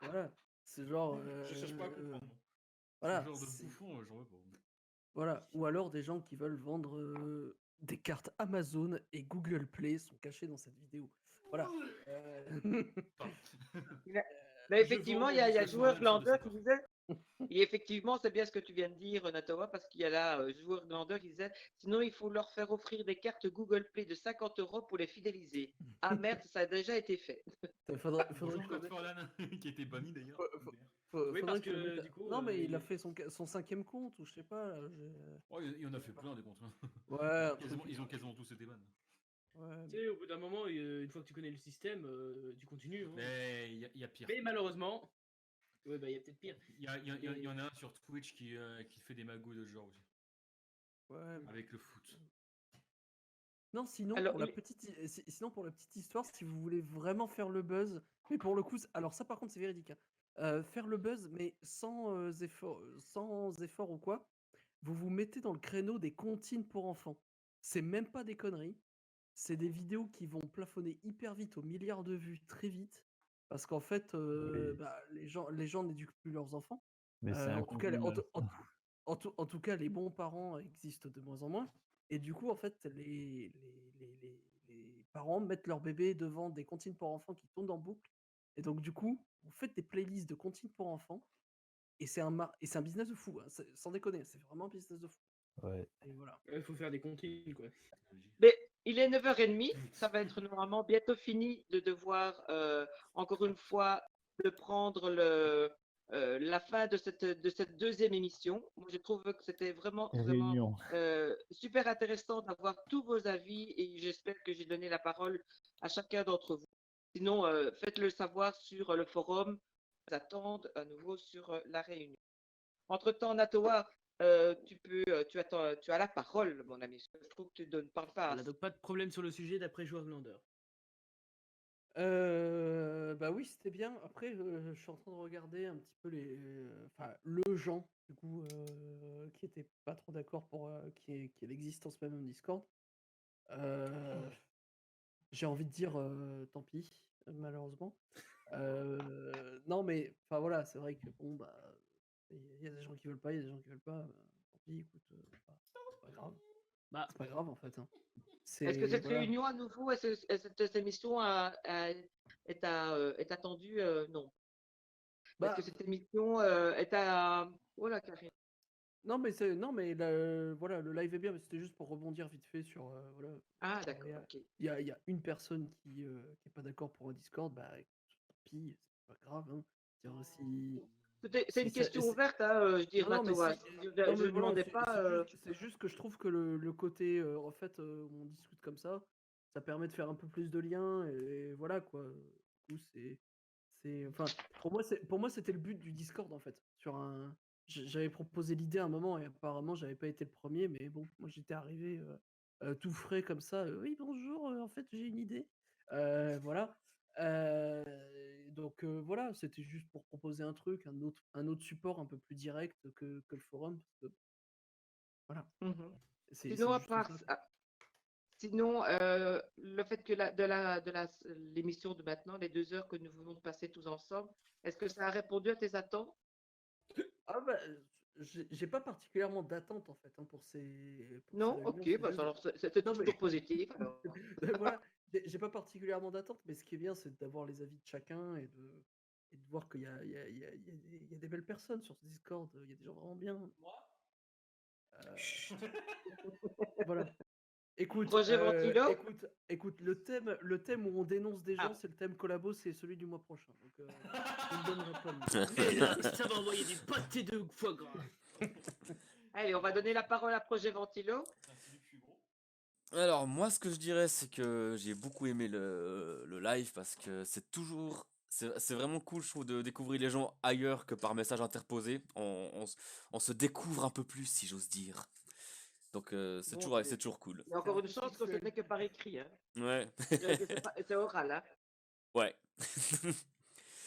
voilà, c'est genre Je cherche pas à comprendre. Ce voilà, genre de bouffon, j'en veux pas. voilà, ou alors des gens qui veulent vendre des cartes Amazon et Google Play sont cachés dans cette vidéo. Voilà. Pardon. Mais Je effectivement, vends il y a des joueur choses Glander sur qui des disait, et effectivement, c'est bien ce que tu viens de dire, Natawa, parce qu'il y a là joueur Glander qui disait, sinon il faut leur faire offrir des cartes Google Play de 50 € pour les fidéliser. Ah merde, ça a déjà été fait. Faudrait Bonjour que le Code mec- Forlan, qui a été banni d'ailleurs. faut- faut- Oui, faudrait parce que le mec. que du coup, Non, mais il a fait son 5e compte ou je sais pas. Oh, il y en a fait plein des contre. Ouais, un truc. Ils ont quasiment tous été ban. Ouais, tu sais, au bout d'un moment, une fois que tu connais le système, tu continues, hein. Mais il y a pire. Mais malheureusement, ouais, bah, il y a peut-être pire. Il y en a un sur Twitch qui fait des magouilles de ce genre aussi. ouais. Avec le foot. Non, sinon Alors, sinon pour la petite histoire, si vous voulez vraiment faire le buzz, mais pour le coup, alors ça par contre c'est véridique, hein. Faire le buzz mais sans effort ou quoi, vous vous mettez dans le créneau des comptines pour enfants. C'est même pas des conneries. C'est des vidéos qui vont plafonner hyper vite aux milliards de vues très vite parce qu'en fait, Oui. bah, les gens n'éduquent plus leurs enfants. Mais c'est un En tout cas, contenu en tout cas, les bons parents existent de moins en moins. Et du coup, en fait, les parents mettent leur bébé devant des comptines pour enfants qui tournent en boucle. Et donc, du coup, vous faites des playlists de comptines pour enfants. Et c'est un business de fou, hein. Sans déconner, c'est vraiment un business de fou. Ouais. Et voilà. Il faut faire des comptines, quoi. mais il est 9h30, ça va être normalement bientôt fini de devoir, encore une fois, de prendre la fin de cette deuxième émission. Moi, je trouve que c'était vraiment, vraiment Réunion. super intéressant d'avoir tous vos avis et j'espère que j'ai donné la parole à chacun d'entre vous. Sinon, faites-le savoir sur le forum. Ils attendent à nouveau sur la réunion. Entre-temps, Natoa, tu as la parole, mon ami. Je trouve que tu ne parles pas Voilà, assez. donc pas de problème sur le sujet d'après Joueur Glander. Bah oui, c'était bien. Après, je suis en train de regarder un petit peu enfin, le Jean, du coup, qui était pas trop d'accord pour qu'il y ait l'existence même de Discord. J'ai envie de dire tant pis, malheureusement. Non, mais enfin voilà, c'est vrai que bon, bah, il y a des gens qui veulent pas, il y a des gens qui veulent pas. Tant pis, écoute, c'est pas grave. Bah, C'est pas grave en fait, hein. Est-ce que C'est cette voilà. réunion à nouveau, cette émission est attendue? Non. Est-ce Bah, que cette émission est à... Voilà, Karine. non, mais voilà, le live est bien, mais c'était juste pour rebondir vite fait sur voilà. Ah, Il d'accord, y a, ok. il y a une personne qui est pas d'accord pour un Discord, bah écoute, tant pis, c'est pas grave, hein. C'est-à-dire, C'est une question ouverte, je dis, non, mais Natoa. si, Je non, ne mais voilà, demandais pas. c'est juste que je trouve que le côté, en fait, où on discute comme ça permet de faire un peu plus de liens, et voilà, quoi. Du coup, enfin, pour moi, c'était le but du Discord, en fait. J'avais proposé l'idée à un moment, et apparemment, j'avais pas été le premier, mais bon, moi, j'étais arrivé tout frais comme ça. Oui, bonjour, en fait, j'ai une idée. Voilà. Donc voilà, c'était juste pour proposer un truc, un autre support un peu plus direct que le forum. Parce que, voilà, Mhm. c'est Sinon, à juste part ça. ça, sinon, le fait que l'émission de maintenant, les 2 heures que nous venons de passer tous ensemble, est-ce que ça a répondu à tes attentes? Ah bah, j'ai pas particulièrement d'attente en fait, hein, pour ces Non? réunions. Ok, C'est bah, juste. alors c'était Non mais toujours positif. Alors. voilà, j'ai pas particulièrement d'attente, mais ce qui est bien, c'est d'avoir les avis de chacun et de voir qu'il y a, il y a des belles personnes sur ce Discord. Il y a des gens vraiment bien. Euh, voilà. Écoute, Projet Ventilo? écoute, le thème où on dénonce des gens, Ah, c'est le thème collabo, c'est celui du mois prochain. Donc, je ne donnerai pas le nom. Et là, ça va envoyer du pâté de foie gras. allez, on va donner la parole à Projet Ventilo. Alors, moi, ce que je dirais, c'est que j'ai beaucoup aimé le live parce que c'est toujours. C'est vraiment cool, je trouve, de découvrir les gens ailleurs que par message interposé. On se découvre un peu plus, si j'ose dire. Donc, c'est Bon, toujours, c'est toujours cool. il y a encore une chance que ce n'est que par écrit. Hein. Ouais. C'est oral. Hein. Ouais.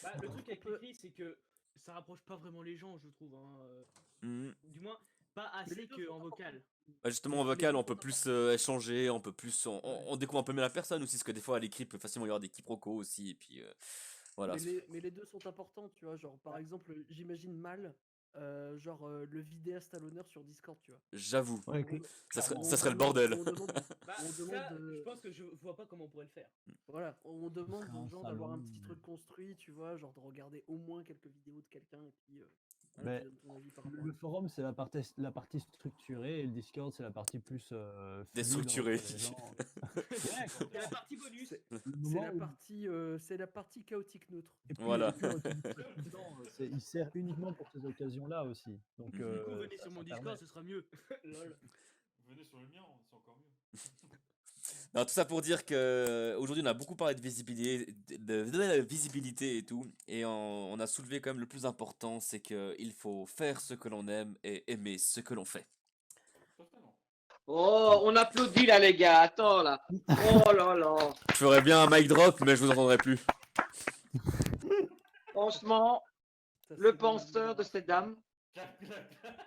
Bah, le truc avec l'écrit, c'est que ça rapproche pas vraiment les gens, je trouve. Hein. Mhm. Du moins, pas assez qu'en vocal. Bah, justement, en vocal, on peut plus échanger, on peut plus. On découvre un peu mieux la personne aussi, parce que des fois, à l'écrit, il peut facilement y avoir des quiproquos aussi. Et puis, voilà. Mais les deux sont importants, tu vois. Genre, par exemple, j'imagine mal, le vidéaste à l'honneur sur Discord, tu vois. J'avoue. Ouais, Ça clairement. serait le bordel. On demande, Bah, on demande ça, de- je pense que je vois pas comment on pourrait le faire. voilà, on demande Faire un aux gens d'avoir un salon, petit truc construit, tu vois, genre de regarder au moins quelques vidéos de quelqu'un et puis voilà, Mais tu donnes ton avis par rapport à le ça. forum, c'est la partie structurée et le Discord, c'est la partie plus fluide Déstructuré. entre les gens. Ouais, C'est la partie bonus. le C'est moment où- c'est la partie chaotique neutre. Et puis, Voilà. et puis, tu dis ça tout le temps, il sert uniquement pour ces occasions-là aussi. Donc, Du coup, venez sur ça mon permet. Discord, ce sera mieux. Lol. Venez sur le mien, c'est encore mieux. Non, tout ça pour dire que aujourd'hui on a beaucoup parlé de visibilité, de visibilité et tout, et on a soulevé quand même le plus important, c'est que il faut faire ce que l'on aime et aimer ce que l'on fait. Totalement. Oh, on applaudit là, les gars. Attends là. Oh là là. Je ferais bien un mic drop, mais je vous entendrai plus. Franchement, Ça, le c'est bon, penseur de ces dames. Clap, clap, clap.